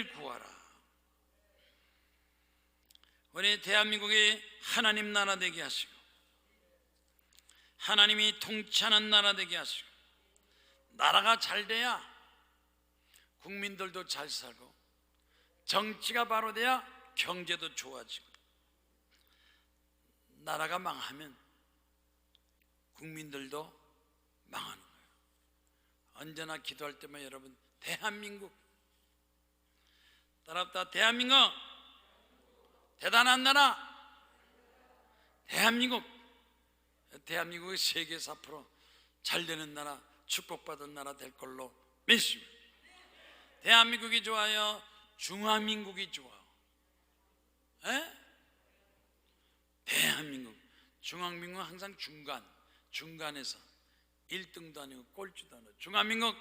구하라. 우리 대한민국이 하나님 나라 되게 하시고 하나님이 통치하는 나라 되게 하시고, 나라가 잘 돼야 국민들도 잘 살고 정치가 바로 돼야 경제도 좋아지고, 나라가 망하면 국민들도 망하는 거예요. 언제나 기도할 때만 여러분, 대한민국 따라합다. 대한민국 대단한 나라, 대한민국이 세계에서 앞으로 잘 되는 나라, 축복받은 나라 될 걸로 믿습니다. 대한민국이 좋아요? 중화민국이 좋아요? 대한민국, 중화민국은 항상 중간에서 1등도 아니고 꼴찌도 아니고 중화민국.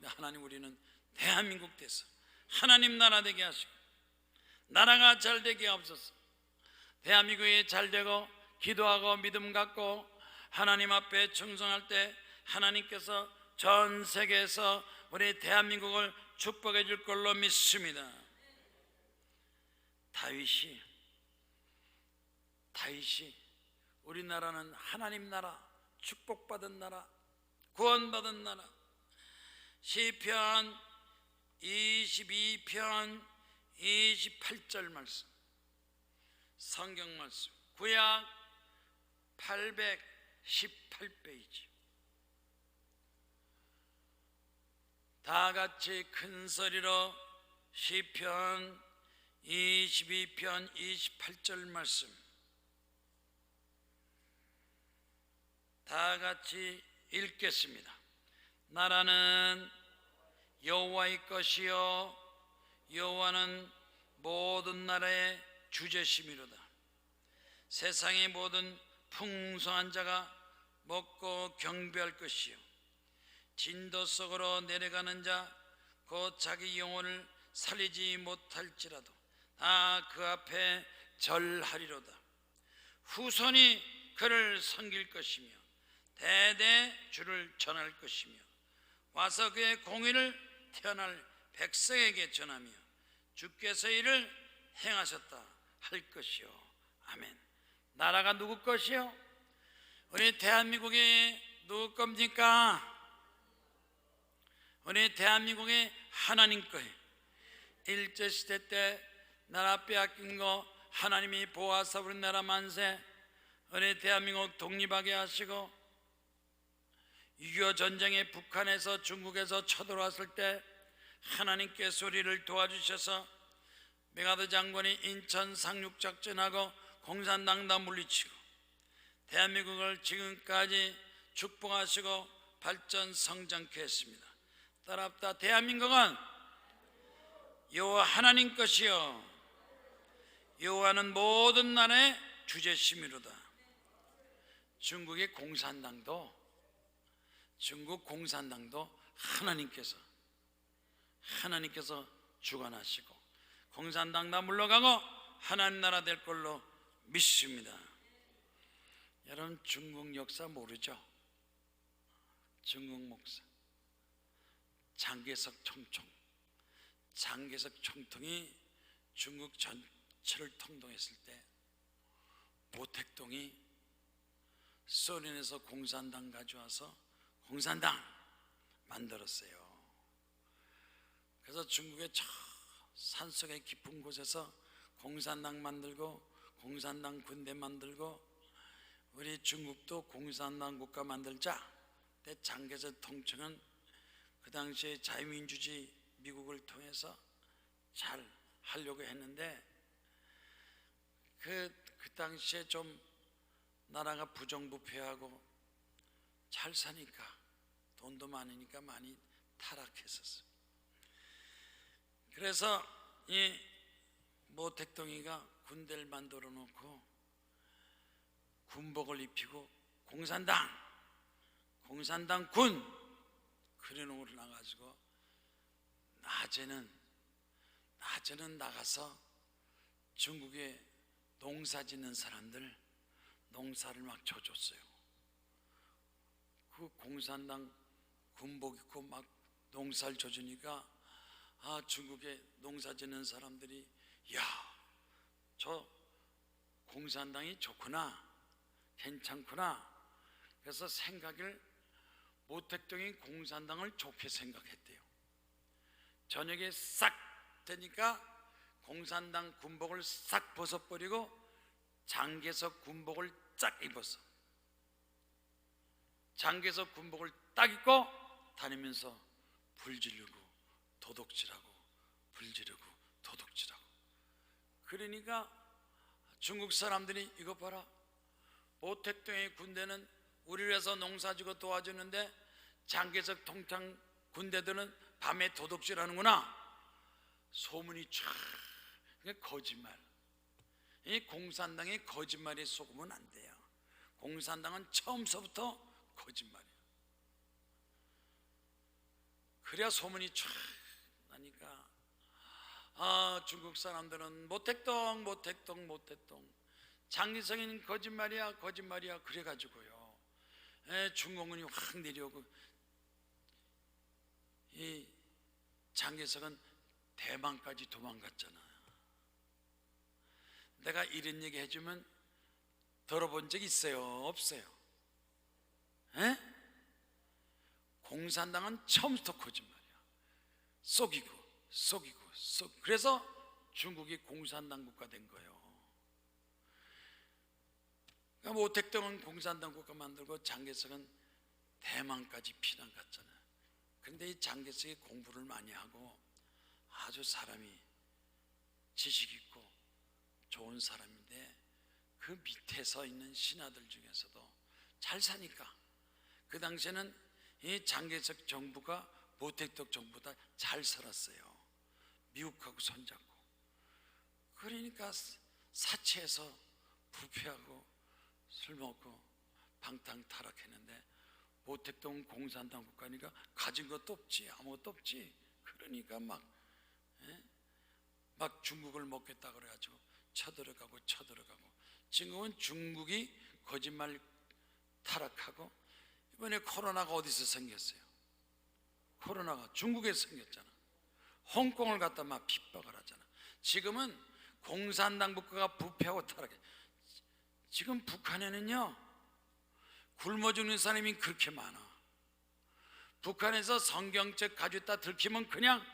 하나님, 우리는 대한민국 돼서 하나님 나라 되게 하시고 나라가 잘 되게 하옵소서. 대한민국이 잘 되고 기도하고 믿음 갖고 하나님 앞에 충성할 때 하나님께서 전 세계에서 우리 대한민국을 축복해 줄 걸로 믿습니다. 다윗이 우리나라는 하나님 나라, 축복받은 나라, 구원받은 나라. 시편 22편 28절 말씀, 성경 말씀, 구약 818페이지. 다 같이 큰 소리로 시편 22편 28절 말씀 다 같이 읽겠습니다. 나라는 여호와의 것이요 여호와는 모든 나라의 주제심이로다. 세상의 모든 풍성한 자가 먹고 경배할 것이요 진도 속으로 내려가는 자 곧 자기 영혼을 살리지 못할지라도 다 그 앞에 절하리로다. 후손이 그를 섬길 것이며 대대 주를 전할 것이며 와서 그의 공의를 태어날 백성에게 전하며 주께서 이를 행하셨다 할 것이요. 아멘. 나라가 누구 것이요? 우리 대한민국이 누구 겁니까? 우리 대한민국이 하나님 거예요. 일제시대 때 나라 빼앗긴 거 하나님이 보호하사 우리나라 만세, 우리 대한민국 독립하게 하시고 6.25 전쟁에 북한에서 중국에서 쳐들어왔을 때 하나님께서 우리를 도와주셔서 메가더 장군이 인천 상륙작전하고 공산당 물리치고 대한민국을 지금까지 축복하시고 발전 성장케 했습니다. 따라합다. 대한민국은 여호와 하나님 것이요 여호와는 모든 나라의 주제심이로다. 중국 공산당도 하나님께서 주관하시고 공산당 다 물러가고 하나님 나라 될 걸로 믿습니다. 여러분, 중국 역사 모르죠? 중국 목사 장개석 총통이 중국 전체를 통동했을 때 모택동이 소련에서 공산당 가져와서 공산당 만들었어요. 그래서 중국의 저 산속의 깊은 곳에서 공산당 만들고 공산당 군대 만들고 우리 중국도 공산당 국가 만들자. 그때 장개석 통칭은 그 당시에 자유민주주의 미국을 통해서 잘 하려고 했는데 그 당시에 좀 나라가 부정부패하고 잘 사니까 돈도 많으니까 많이 타락했었어요. 그래서 이 모택동이가 군대를 만들어 놓고 군복을 입히고 공산당 군 그래놓고 나가지고 낮에는 나가서 중국에 농사 짓는 사람들 농사를 막 줘줬어요. 그 공산당 군복 입고 막 농사를 줘주니까 중국에 농사 짓는 사람들이 야, 저 공산당이 좋구나, 괜찮구나. 그래서 생각을 모택동이 공산당을 좋게 생각했대요. 저녁에 싹 되니까 공산당 군복을 싹 벗어버리고 장개석 군복을 쫙 입었어. 장개석 군복을 딱 입고 다니면서 불 지르고 도둑질하고 불 지르고 도둑질하고. 그러니까 중국 사람들이 이거 봐라, 모택동의 군대는 우리를 위해서 농사지고 도와주는데 장개석 통창 군대들은 밤에 도둑질하는구나. 소문이 쫙. 거짓말. 이 공산당의 거짓말에 속으면 안 돼요. 공산당은 처음서부터 거짓말이에요. 그래야 소문이 쫙 나니까 중국 사람들은 모택동 장기성인 거짓말이야 그래가지고요, 중공군이 확 내려오고 이 장개석은 대만까지 도망갔잖아요. 내가 이런 얘기 해주면 들어본 적 있어요? 없어요? 공산당은 처음부터 거짓말이야. 속이고. 그래서 중국이 공산당 국가 된 거예요. 그러니까 모택동은 공산당 국가 만들고 장개석은 대만까지 피난 갔잖아요. 그런데 이 장개석이 공부를 많이 하고 아주 사람이 지식 있고 좋은 사람인데 그 밑에서 있는 신하들 중에서도 잘 사니까 그 당시에는 이 장개석 정부가 모택동 정부보다 잘 살았어요. 미국하고 손잡고. 그러니까 사치해서 부패하고 술 먹고 방탕 타락했는데 모택동 공산당 국가니까 가진 것도 없지, 아무것도 없지. 그러니까 막 중국을 먹겠다 그래가지고 쳐들어가고 지금은 중국이 거짓말 타락하고 이번에 코로나가 어디서 생겼어요? 코로나가 중국에서 생겼잖아. 홍콩을 갖다 막 핍박을 하잖아. 지금은 공산당 국가가 부패하고 타락해. 지금 북한에는요 굶어 죽는 사람이 그렇게 많아. 북한에서 성경책 가져다 들키면 그냥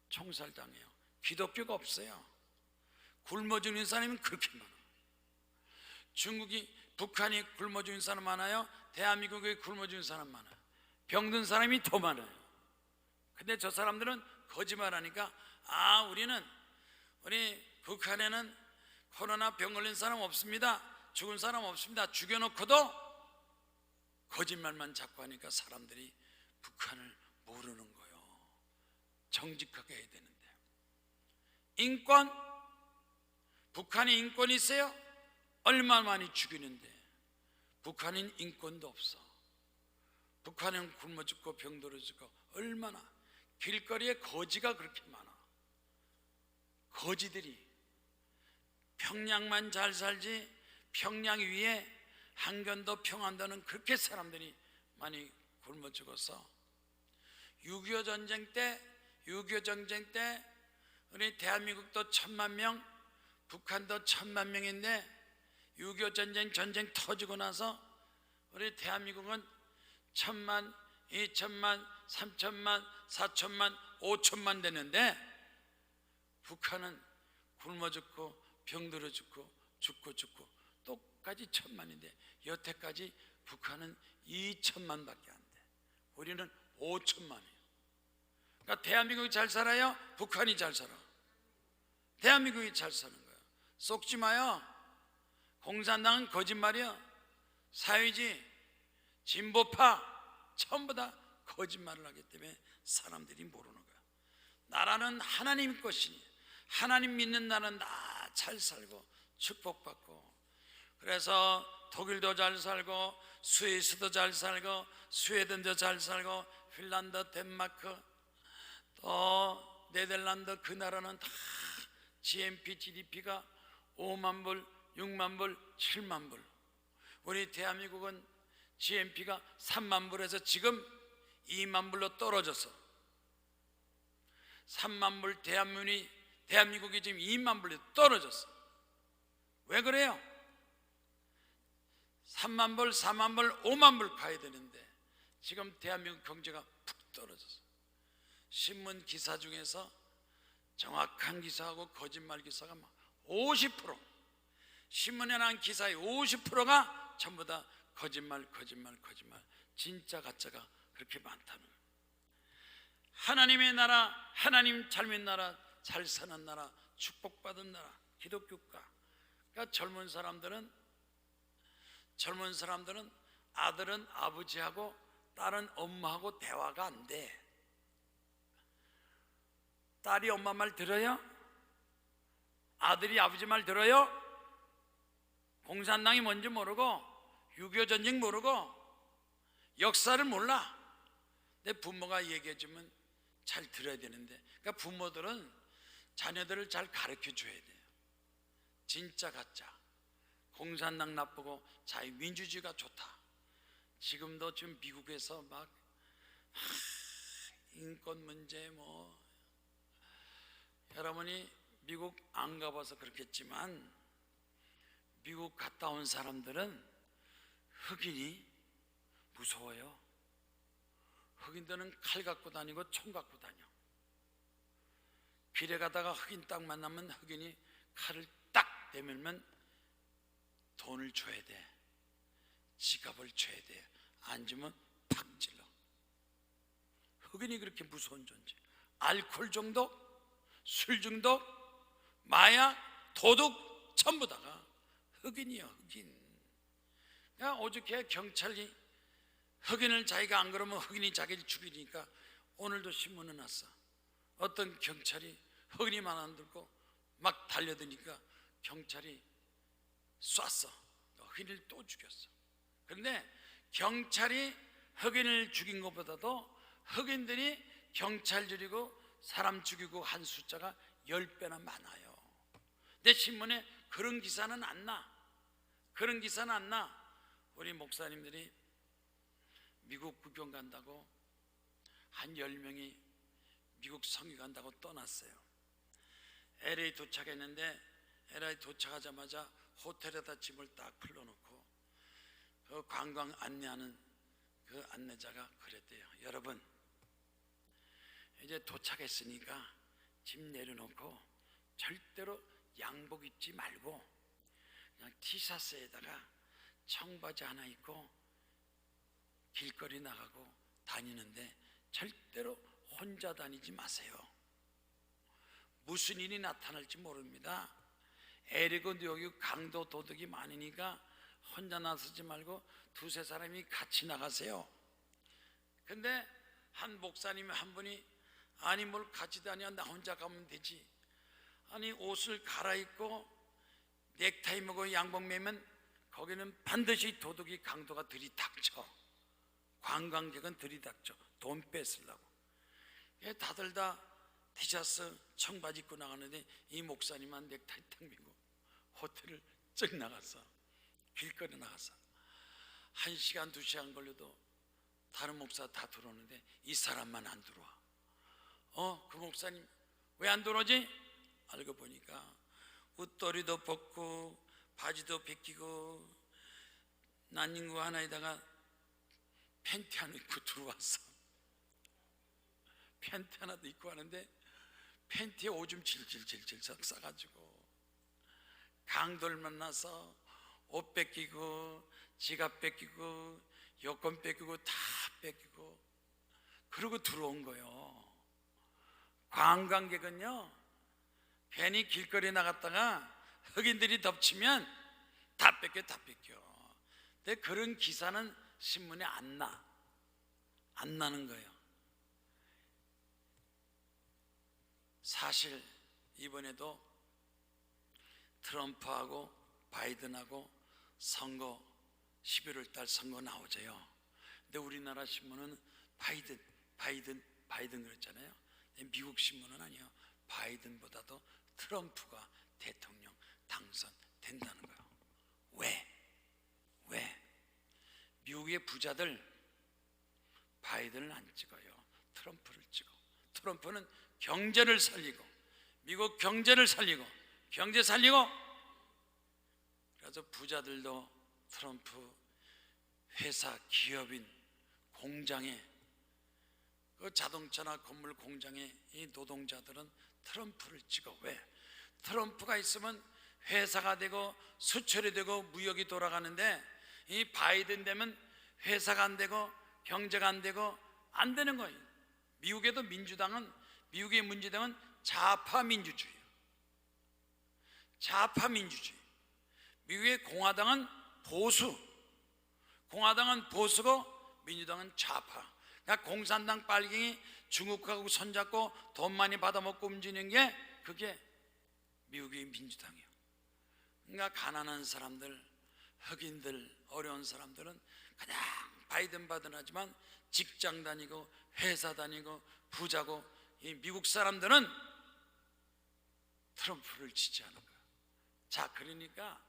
총살당해요. 기독교가 없어요. 굶어 죽는 사람이 그렇게 많아. 북한이 굶어 죽는 사람 많아요? 대한민국에 굶어 죽는 사람 많아요? 병든 사람이 더 많아요. 근데 저 사람들은 거짓말하니까 우리 북한에는 코로나 병 걸린 사람 없습니다, 죽은 사람 없습니다, 죽여놓고도 거짓말만 자꾸 하니까 사람들이 북한을 모르는 거예요. 정직하게 해야 되는데. 인권, 북한이 인권이 있어요? 얼마 많이 죽이는데 북한은 인권도 없어. 북한은 굶어 죽고 병들어 죽고 얼마나. 길거리에 거지가 그렇게 많아. 거지들이. 평양만 잘 살지 평양 위에 한견도 평안도는 그렇게 사람들이 많이 굶어 죽어서 6.25 전쟁 때 우리 대한민국도 1000만 명, 북한도 1000만 명인데 6.25 전쟁 터지고 나서 우리 대한민국은 1000만, 2000만, 3000만, 4000만, 5000만 되는데 북한은 굶어 죽고 병들어 죽고 똑같이 1000만인데 여태까지 북한은 2000만밖에 안 돼. 우리는 5000만이에요. 그러니까 대한민국이 잘 살아요? 북한이 잘 살아? 대한민국이 잘 사는 거예요. 속지 마요. 공산당은 거짓말이야. 사회주의, 진보파 전부 다 거짓말을 하기 때문에 사람들이 모르는 거야. 나라는 하나님 것이니 하나님 믿는 나라는 다 잘 살고 축복받고. 그래서 독일도 잘 살고 스위스도 잘 살고 스웨덴도 잘 살고 핀란드, 덴마크, 또 네덜란드, 그 나라는 다 GNP, GDP가 5만 불, 6만 불, 7만 불. 우리 대한민국은 GNP가 3만 불에서 지금 2만 불로 떨어져서 3만 불 대한민국이 지금 2만 불로 떨어졌어. 왜 그래요? 3만 불, 4만 불, 5만 불 가야 되는데 지금 대한민국 경제가 푹 떨어졌어. 신문 기사 중에서 정확한 기사하고 거짓말 기사가 막 50%, 신문에 나온 기사의 50%가 전부 다 거짓말. 진짜 가짜가 그렇게 많다는 거예요. 하나님의 나라, 하나님 잘 나라, 잘 사는 나라, 축복받은 나라, 기독교가. 그러니까 젊은 사람들은 아들은 아버지하고 딸은 엄마하고 대화가 안 돼. 딸이 엄마 말 들어요? 아들이 아버지 말 들어요? 공산당이 뭔지 모르고 6.25 전쟁 모르고 역사를 몰라. 내 부모가 얘기해주면 잘 들어야 되는데, 그러니까 부모들은 자녀들을 잘 가르쳐 줘야 돼요. 진짜 가짜, 공산당 나쁘고 자유민주주의가 좋다. 지금도 지금 미국에서 막 인권 문제 여러분이 미국 안 가봐서 그렇겠지만 미국 갔다 온 사람들은 흑인이 무서워요. 흑인들은 칼 갖고 다니고 총 갖고 다녀. 길에 가다가 흑인 딱 만나면 흑인이 칼을 딱 내밀면 돈을 줘야 돼. 지갑을 줘야 돼. 안 주면 팍 찔러. 흑인이 그렇게 무서운 존재. 알코올 중독, 술 중독, 마약, 도둑 전부 다가 흑인이요, 흑인. 그러니까 어저께 경찰이 흑인을 자기가 안 그러면 흑인이 자기를 죽이니까 오늘도 신문에 났어. 어떤 경찰이 흑인이 말 안 듣고 막 달려드니까 경찰이 쐈어. 흑인을 또 죽였어. 그런데 경찰이 흑인을 죽인 것보다도 흑인들이 경찰 죽이고 사람 죽이고 한 숫자가 10배나 많아요. 내 신문에 그런 기사는 안 나. 그런 기사는 안 나. 우리 목사님들이 미국 구경 간다고 한 10명이 미국 성교 간다고 떠났어요. LA 도착했는데 LA 도착하자마자 호텔에다 짐을 딱 풀러놓고 그 관광 안내하는 그 안내자가 그랬대요. 여러분, 이제 도착했으니까 짐 내려놓고 절대로 양복 입지 말고 그냥 티셔츠에다가 청바지 하나 입고 길거리 나가고 다니는데 절대로 혼자 다니지 마세요. 무슨 일이 나타날지 모릅니다. LA고 뉴욕이 강도 도둑이 많으니까 혼자 나서지 말고 두세 사람이 같이 나가세요. 근데 한 목사님 한 분이 아니 뭘 같이 다녀, 나 혼자 가면 되지. 아니 옷을 갈아입고 넥타이 매고 양복 매면 거기는 반드시 도둑이 강도가 들이닥쳐. 관광객은 들이닥쳐. 돈 뺏으려고. 다들 다 티셔츠 청바지 입고 나가는데 이 목사님만 넥타이 딱 매고 호텔을 쭉 나갔어. 길거리 나갔어. 1시간 2시간 걸려도 다른 목사 다 들어오는데 이 사람만 안 들어와. 그 목사님 왜 안 들어오지? 알고 보니까 웃도리도 벗고 바지도 벗기고 난닝구 하나에다가 팬티 하나 입고 들어왔어. 팬티 하나도 입고 하는데 팬티에 오줌 질질질질 싸가지고 강도를 만나서 옷 뺏기고 지갑 뺏기고 여권 뺏기고 다 뺏기고 그러고 들어온 거예요. 관광객은요 괜히 길거리에 나갔다가 흑인들이 덮치면 다 뺏겨. 근데 그런 기사는 신문에 안 나는 거예요. 사실 이번에도 트럼프하고 바이든하고 선거 11월 달 선거 나오죠요. 근데 우리나라 신문은 바이든 그랬잖아요. 미국 신문은 아니에요. 바이든보다도 트럼프가 대통령 당선된다는 거예요. 왜? 미국의 부자들 바이든을 안 찍어요. 트럼프를 찍어. 트럼프는 경제를 살리고, 미국 경제를 살리고, 경제 살리고. 그래서 부자들도 트럼프 회사, 기업인, 공장에, 그 자동차나 건물 공장에 이 노동자들은 트럼프를 찍어. 왜? 트럼프가 있으면 회사가 되고 수출이 되고 무역이 돌아가는데, 이 바이든 되면 회사가 안 되고 경제가 안 되고 안 되는 거예요. 미국의 민주당은 좌파 민주주의예요. 좌파 민주주의. 미국의 공화당은 보수고 민주당은 좌파. 그러니까 공산당 빨갱이 중국하고 손잡고 돈 많이 받아먹고 움직이는 게 그게 미국의 민주당이에요. 그러니까 가난한 사람들, 흑인들, 어려운 사람들은 그냥 바이든 하지만 직장 다니고 회사 다니고 부자고, 이 미국 사람들은 트럼프를 지지하는 거예요. 자, 그러니까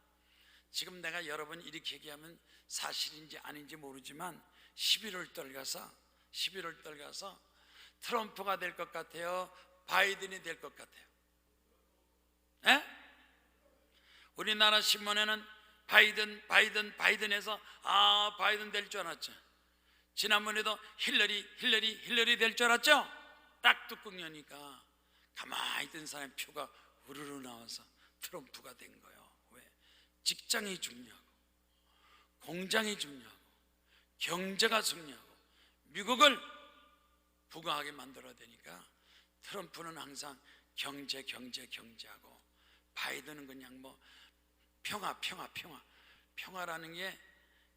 지금 내가 여러분 이렇게 얘기하면 사실인지 아닌지 모르지만 11월 달 가서 트럼프가 될 것 같아요? 바이든이 될 것 같아요? 에? 우리나라 신문에는 바이든해서 바이든 될 줄 알았죠. 지난번에도 힐러리 될 줄 알았죠. 딱 뚜껑 여니까 가만히 있던 사람의 표가 우르르 나와서 트럼프가 된 거예요. 왜? 직장이 중요하고, 공장이 중요하고, 경제가 중요하고, 미국을 부강하게 만들어야 되니까 트럼프는 항상 경제하고, 바이든은 그냥 뭐 평화라는 게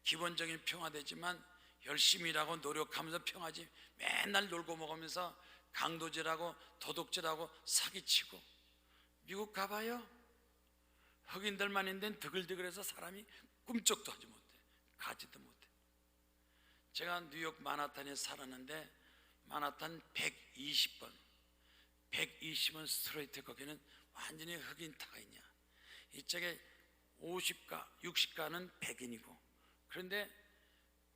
기본적인 평화되지만 열심히 일하고 노력하면서 평화지, 맨날 놀고 먹으면서 강도질하고 도둑질하고 사기치고. 미국 가봐요. 흑인들만 있는 드글드글해서 사람이 꿈쩍도 하지 못해, 가지도 못해. 제가 뉴욕 마나탄에 살았는데 마나탄 120번 스트레이트, 거기는 완전히 흑인 타인이야. 이쪽에 50가 60가는 백인이고, 그런데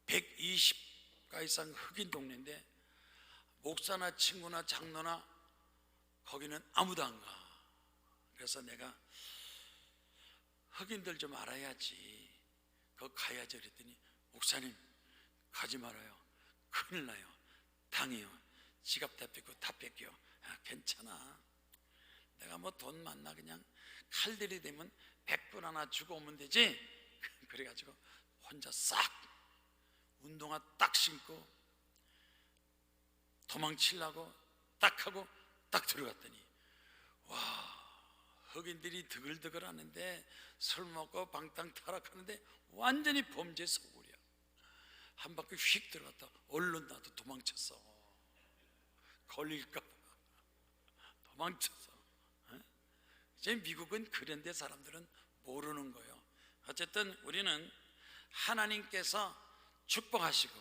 120가 이상 흑인 동네인데 목사나 친구나 장로나 거기는 아무도 안 가. 그래서 내가 흑인들 좀 알아야지, 거기 가야지 그랬더니, 목사님 가지 말아요. 큰일 나요. 당해요. 지갑 다 뺏겨. 괜찮아. 내가 뭐 돈 많나, 그냥 칼 들이대면 100불 하나 주고 오면 되지. 그래가지고 혼자 싹 운동화 딱 신고 도망치려고 딱 하고 딱 들어갔더니, 와, 흑인들이 드글드글 하는데, 술 먹고 방탕 타락하는데 완전히 범죄 소굴이야. 한 바퀴 휙 들어갔다 얼른 나도 도망쳤어. 걸릴까 봐 도망쳤어. 이제 미국은 그런데 사람들은 모르는 거예요. 어쨌든 우리는 하나님께서 축복하시고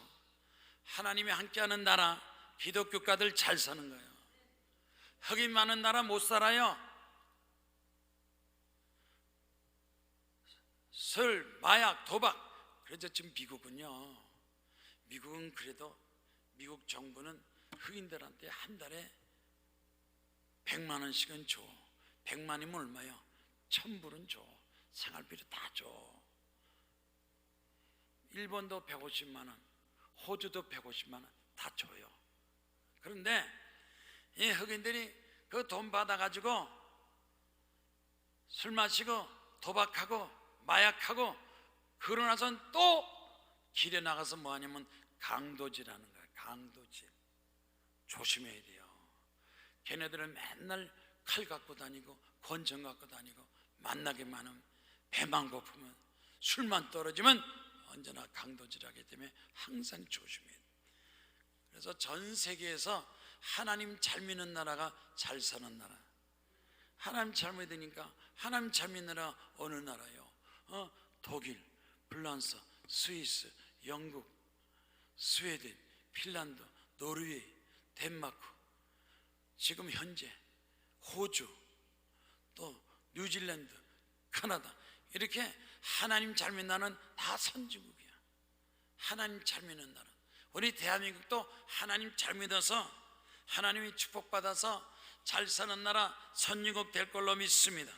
하나님이 함께하는 나라, 기독교가들 잘 사는 거예요. 흑인 많은 나라 못 살아요. 술, 마약, 도박. 그래서 지금 미국은 그래도 미국 정부는 흑인들한테 한 달에 100만 원씩은 줘. 100만이면 얼마요? 1000불은 줘. 생활비로 다 줘. 일본도 150만 원, 호주도 150만 원 다 줘요. 그런데 이 흑인들이 그 돈 받아가지고 술 마시고 도박하고 마약하고, 그러고 나서는 또 길에 나가서 뭐 하냐면 강도질하는 거야. 강도질. 조심해야 돼요. 걔네들은 맨날 칼 갖고 다니고 권총 갖고 다니고, 만나기만 하면 배만 고프면 술만 떨어지면 언제나 강도질하기 때문에 항상 조심해야 돼요. 그래서 전 세계에서 하나님 잘 믿는 나라가 잘 사는 나라. 하나님 잘 믿으니까, 하나님 잘 믿는 나라 어느 나라요? 독일, 프랑스, 스위스, 영국, 스웨덴, 핀란드, 노르웨이, 덴마크, 지금 현재 호주, 또 뉴질랜드, 캐나다, 이렇게 하나님 잘 믿는 나라는 다 선진국이야. 하나님 잘 믿는 나라. 우리 대한민국도 하나님 잘 믿어서 하나님이 축복받아서 잘 사는 나라 선진국 될 걸로 믿습니다.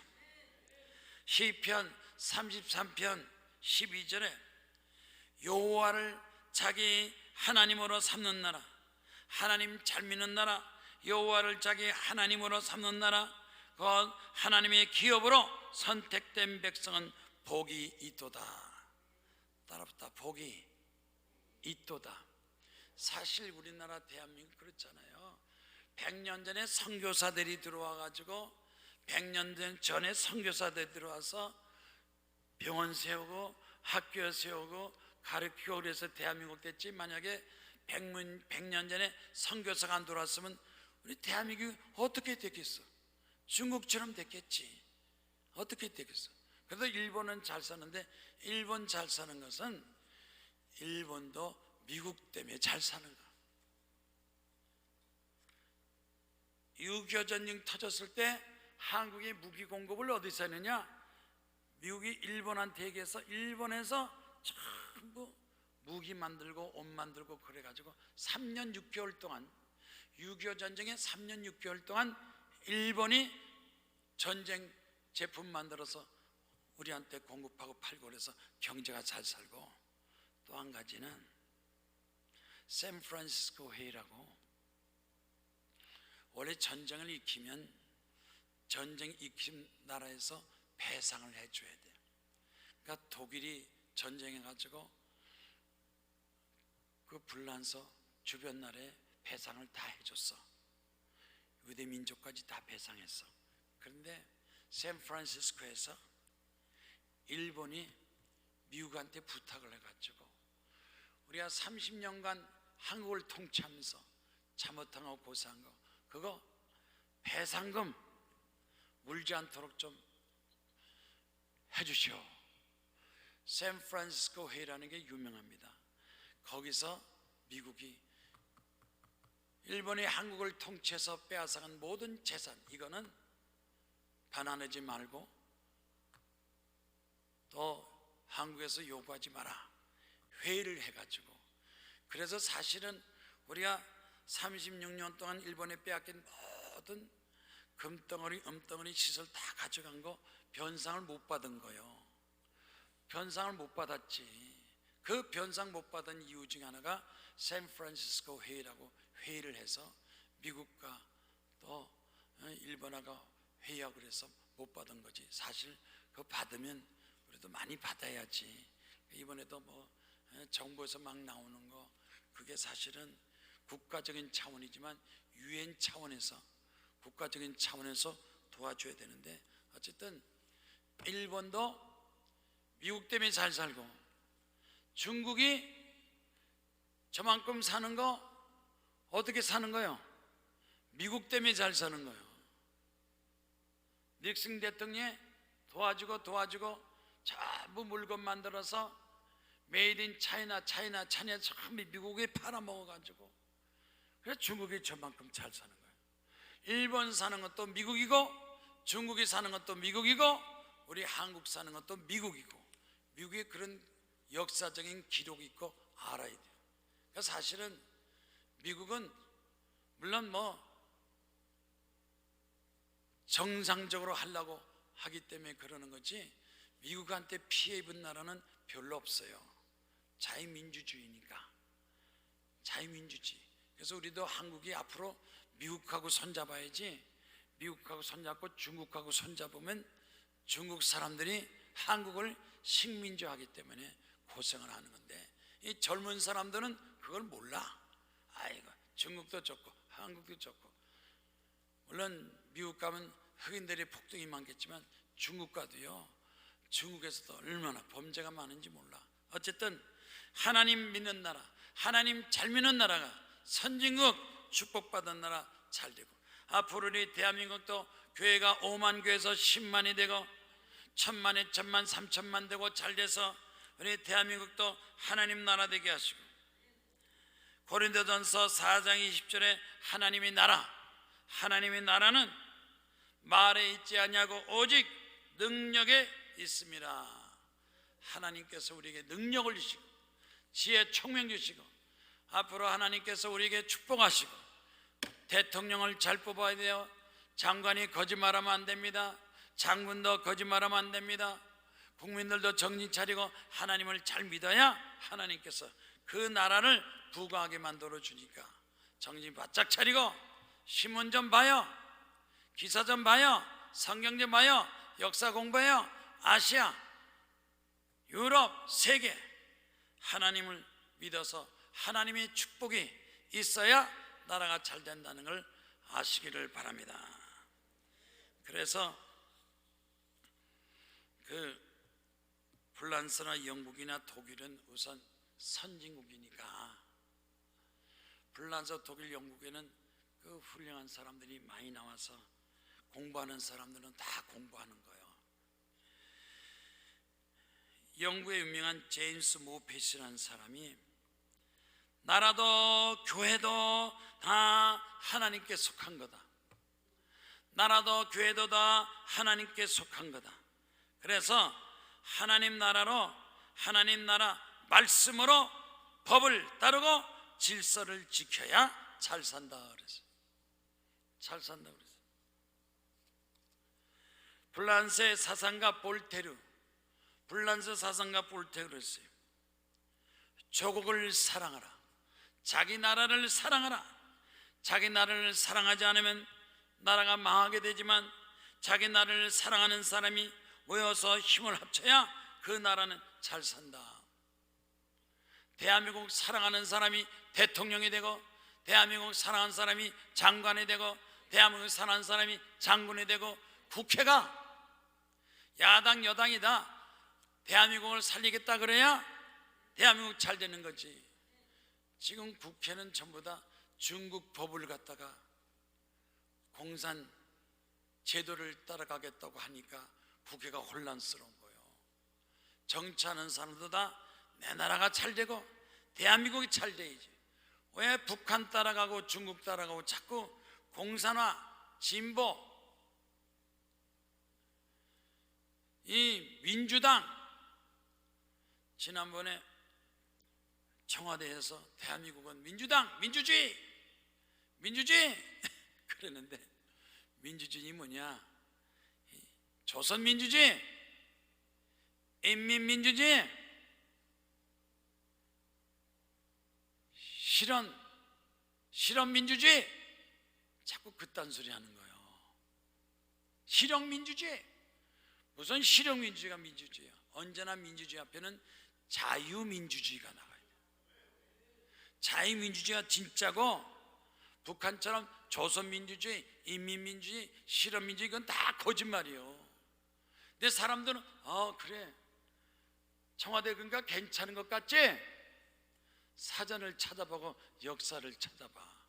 시편 33편 12절에 여호와를 자기 하나님으로 삼는 나라, 하나님 잘 믿는 나라, 여호와를 자기 하나님으로 삼는 나라, 그 하나님의 기업으로 선택된 백성은 복이 있도다. 따라붙다. 복이 있도다. 사실 우리나라 대한민국 그렇잖아요. 100년 전에 선교사들이 들어와 가지고 100년 전에 선교사들이 들어와서 병원 세우고 학교 세우고 가르치고 그래서 대한민국 됐지. 만약에 100년 전에 선교사가 안 들어왔으면 우리 대한민국이 어떻게 됐겠어? 중국처럼 됐겠지. 어떻게 됐겠어? 그래도 일본은 잘 사는데, 일본 잘 사는 것은 일본도 미국 때문에 잘 사는 거야. 6.25 전쟁 터졌을 때 한국의 무기 공급을 어디서 했느냐? 미국이 일본한테 얘기해서 일본에서 전부 무기 만들고 옷 만들고 그래가지고 3년 6개월 동안, 6.25 전쟁에 3년 6개월 동안 일본이 전쟁 제품 만들어서 우리한테 공급하고 팔고 그래서 경제가 잘 살고, 또 한 가지는 샌프란시스코 회의라고, 원래 전쟁을 익히면 전쟁 익힌 나라에서 배상을 해줘야 돼요. 그러니까 독일이 전쟁해가지고 그 불란서 주변 나라에 배상을 다 해줬어. 유대 민족까지 다 배상했어. 그런데 샌프란시스코에서 일본이 미국한테 부탁을 해가지고 우리가 30년간 한국을 통치하면서 잘못하고 고생한 거, 그거 배상금 물지 않도록 좀 해주시오. 샌프란시스코 회의라는 게 유명합니다. 거기서 미국이 일본이 한국을 통치해서 빼앗아간 모든 재산, 이거는 반환하지 말고 또 한국에서 요구하지 마라. 회의를 해가지고, 그래서 사실은 우리가 36년 동안 일본에 빼앗긴 모든 금덩어리, 은덩어리 시설 다 가져간 거 변상을 못 받은 거요. 변상을 못 받았지. 그 변상 못 받은 이유 중에 하나가 샌프란시스코 회의라고 회의를 해서 미국과 또 일본하고 회의하고 그래서 못 받은 거지. 사실 그거 받으면 우리도 많이 받아야지. 이번에도 뭐 정부에서 막 나오는 거, 그게 사실은 국가적인 차원이지만 유엔 차원에서, 국가적인 차원에서 도와줘야 되는데, 어쨌든 일본도 미국 때문에 잘 살고, 중국이 저만큼 사는 거 어떻게 사는 거요? 미국 때문에 잘 사는 거예요. 닉슨 대통령이 도와주고 전부 물건 만들어서 메이드 인 차이나 전부 미국에 팔아먹어가지고, 그래서 중국이 저만큼 잘 사는 거예요. 일본 사는 것도 미국이고, 중국이 사는 것도 미국이고, 우리 한국 사는 것도 미국이고, 미국에 그런 역사적인 기록이 있고 알아야 돼요. 그러니까 사실은 미국은 물론 뭐 정상적으로 하려고 하기 때문에 그러는 거지, 미국한테 피해 입은 나라는 별로 없어요. 자유민주주의니까. 자유민주주의. 그래서 우리도 한국이 앞으로 미국하고 손잡아야지. 미국하고 손잡고 중국하고 손잡으면 중국 사람들이 한국을 식민지화하기 때문에 고생을 하는 건데, 이 젊은 사람들은 그걸 몰라. 아이고, 중국도 좋고 한국도 좋고, 물론 미국 가면 흑인들이 폭동이 많겠지만 중국 가도요, 중국에서도 얼마나 범죄가 많은지 몰라. 어쨌든 하나님 믿는 나라, 하나님 잘 믿는 나라가 선진국, 축복받은 나라 잘 되고, 앞으로 우리 대한민국도 교회가 5만 교회에서 10만이 되고 1000만에 1000만 3000만 되고 잘 돼서 우리 대한민국도 하나님 나라 되게 하시고, 고린도전서 4장 20절에 하나님의 나라는 말에 있지 아니하고 오직 능력에 있습니다. 하나님께서 우리에게 능력을 주시고 지혜 총명 주시고, 앞으로 하나님께서 우리에게 축복하시고 대통령을 잘 뽑아야 돼요. 장관이 거짓말하면 안 됩니다. 장군도 거짓말하면 안 됩니다. 국민들도 정신 차리고 하나님을 잘 믿어야 하나님께서 그 나라를 부강하게 만들어 주니까 정신 바짝 차리고 신문 좀 봐요. 기사 좀 봐요. 성경 좀 봐요. 역사 공부해요. 아시아, 유럽, 세계 하나님을 믿어서 하나님의 축복이 있어야 나라가 잘 된다는 걸 아시기를 바랍니다. 그래서 프랑스나 영국이나 독일은 우선 선진국이니까 프랑스, 독일, 영국에는 그 훌륭한 사람들이 많이 나와서 공부하는 사람들은 다 공부하는 거예요. 영국의 유명한 제임스 모펫이라는 사람이 나라도 교회도 다 하나님께 속한 거다. 나라도 교회도 다 하나님께 속한 거다. 그래서 하나님 나라로, 하나님 나라 말씀으로 법을 따르고 질서를 지켜야 잘 산다 그랬어요. 잘 산다 그랬어요. 프랑스의 사상가 볼테르, 프랑스 사상가 볼테르가 그랬어요. 조국을 사랑하라. 자기 나라를 사랑하라. 자기 나라를 사랑하지 않으면 나라가 망하게 되지만 자기 나라를 사랑하는 사람이 모여서 힘을 합쳐야 그 나라는 잘 산다. 대한민국 사랑하는 사람이 대통령이 되고, 대한민국 사랑하는 사람이 장관이 되고, 대한민국 사랑하는 사람이 장군이 되고, 국회가 야당 여당이 다 대한민국을 살리겠다 그래야 대한민국 잘 되는 거지. 지금 국회는 전부 다 중국 법을 갖다가 공산 제도를 따라가겠다고 하니까 국회가 혼란스러운 거예요. 정치하는 사람도 다 내 나라가 잘 되고 대한민국이 잘 돼야지. 왜 북한 따라가고 중국 따라가고 자꾸 공산화, 진보, 이 민주당, 지난번에 청와대에서 대한민국은 민주당, 민주주의 그랬는데 민주주의 뭐냐? 조선민주주의, 인민민주주의, 실험민주주의, 자꾸 그딴 소리 하는 거예요. 실험민주주의. 무슨 실용민주주의가 민주주의야? 언제나 민주주의 앞에는 자유민주주의가 나가야 돼. 자유민주주의가 진짜고, 북한처럼 조선민주주의, 인민민주주의, 실험민주주의 이건 다 거짓말이에요. 근데 사람들은 그래, 청와대 그러니까 괜찮은 것 같지? 사전을 찾아보고 역사를 찾아봐.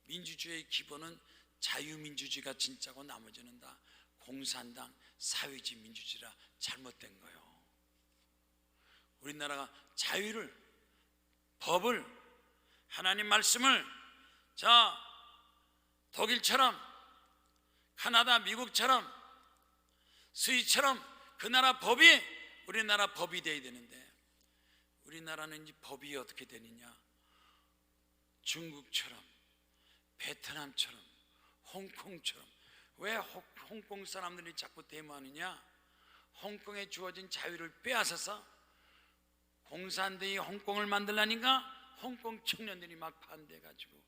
민주주의의 기본은 자유민주주의가 진짜고 나머지는 다 공산당, 사회주의 민주주의라 잘못된 거예요. 우리나라가 자유를, 법을, 하나님 말씀을 독일처럼, 카나다, 미국처럼, 스위스처럼 그 나라 법이 우리나라 법이 돼야 되는데 우리나라는 이 법이 어떻게 되느냐? 중국처럼, 베트남처럼, 홍콩처럼. 왜 홍콩 사람들이 자꾸 데모하느냐? 홍콩에 주어진 자유를 빼앗아서 공산당이 홍콩을 만들라니까 홍콩 청년들이 막 반대해가지고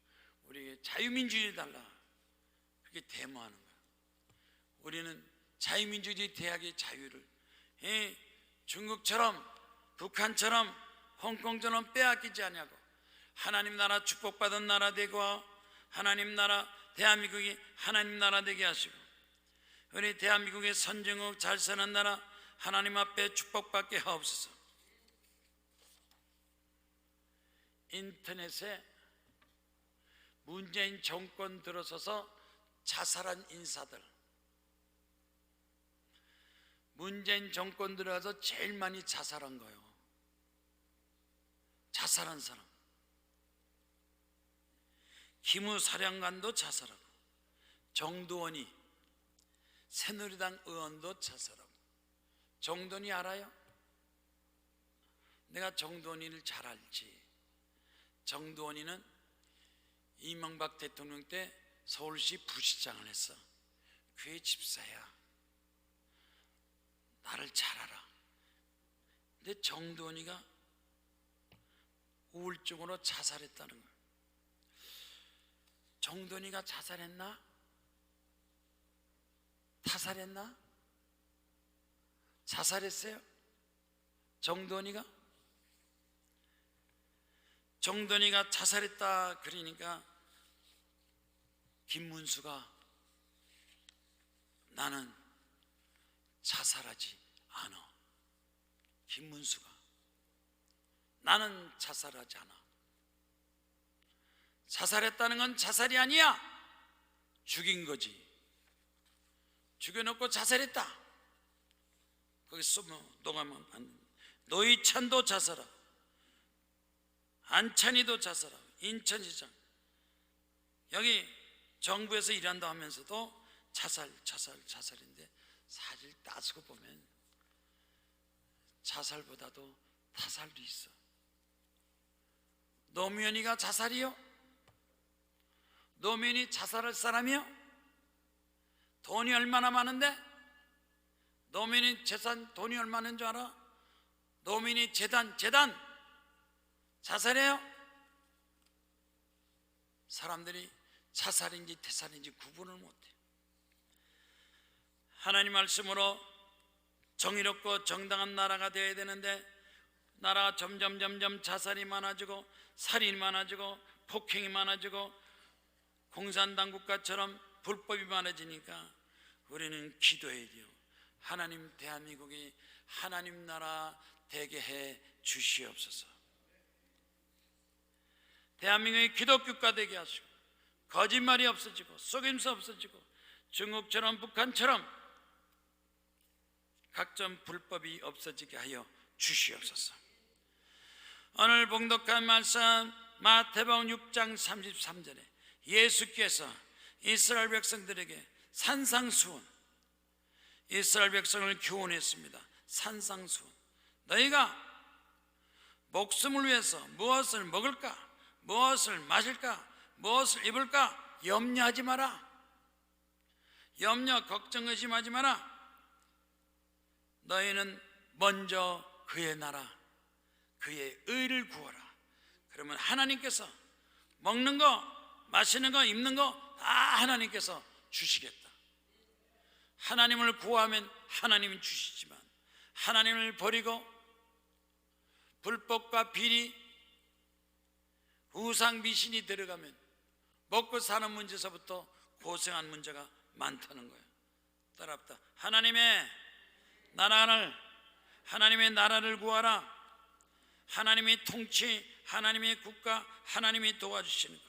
우리에게 자유민주주의 달라, 그렇게 데모하는 거야. 우리는 자유민주주의 대학의 자유를 중국처럼, 북한처럼, 홍콩처럼 빼앗기지 않냐고. 하나님 나라 축복받은 나라 되고, 하나님 나라, 대한민국이 하나님 나라 되게 하시고, 우리 대한민국의 선진국 잘 사는 나라 하나님 앞에 축복받게 하옵소서. 인터넷에 문재인 정권 들어서서 자살한 인사들, 문재인 정권 들어서 제일 많이 자살한 거예요. 자살한 사람, 김우 사령관도 자살하고, 정두원이, 새누리당 의원도 자살하고. 정두원이 알아요? 내가 정두원이를 잘 알지. 정두원이는 이명박 대통령 때 서울시 부시장을 했어. 교회 집사야. 나를 잘 알아. 근데 정돈이가 우울증으로 자살했다는 거야. 정돈이가 자살했나? 타살했나? 자살했어요? 정돈이가 자살했다 그러니까 김문수가 나는 자살하지 않아. 김문수가 나는 자살하지 않아. 자살했다는 건 자살이 아니야. 죽인 거지. 죽여놓고 자살했다. 거기서 농하면 안 돼. 노희찬도 자살하고 안찬이도 자살하고 인천시장 여기 정부에서 일한다 하면서도 자살인데 사실 따지고 보면 자살보다도 타살도 있어. 노무현이가 자살이요? 노무현이 자살할 사람이요? 돈이 얼마나 많은데? 노무현이 재산 돈이 얼마나 줄 알아? 노무현이 재단 자살해요? 사람들이 자살인지 태살인지 구분을 못해. 하나님 말씀으로 정의롭고 정당한 나라가 되어야 되는데 나라가 점점 자살이 많아지고 살인이 많아지고 폭행이 많아지고 공산당 국가처럼 불법이 많아지니까 우리는 기도해야 돼요. 하나님, 대한민국이 하나님 나라 되게 해 주시옵소서. 대한민국이 기독교가 되게 하시고 거짓말이 없어지고 속임수 없어지고 중국처럼 북한처럼 각종 불법이 없어지게 하여 주시옵소서. 오늘 봉독한 말씀 마태복음 6장 33절에 예수께서 이스라엘 백성들에게 산상수훈, 이스라엘 백성을 교훈했습니다. 산상수훈, 너희가 목숨을 위해서 무엇을 먹을까, 무엇을 마실까, 무엇을 입을까 염려하지 마라. 염려, 걱정, 의심하지 마라. 너희는 먼저 그의 나라, 그의 의를 구하라. 그러면 하나님께서 먹는 거, 마시는 거, 입는 거 다 하나님께서 주시겠다. 하나님을 구하면 하나님이 주시지만 하나님을 버리고 불법과 비리, 우상 미신이 들어가면 먹고 사는 문제에서부터 고생한 문제가 많다는 거예요. 따라합다. 하나님의 나라를 구하라. 하나님의 통치, 하나님의 국가, 하나님이 도와주시는 것.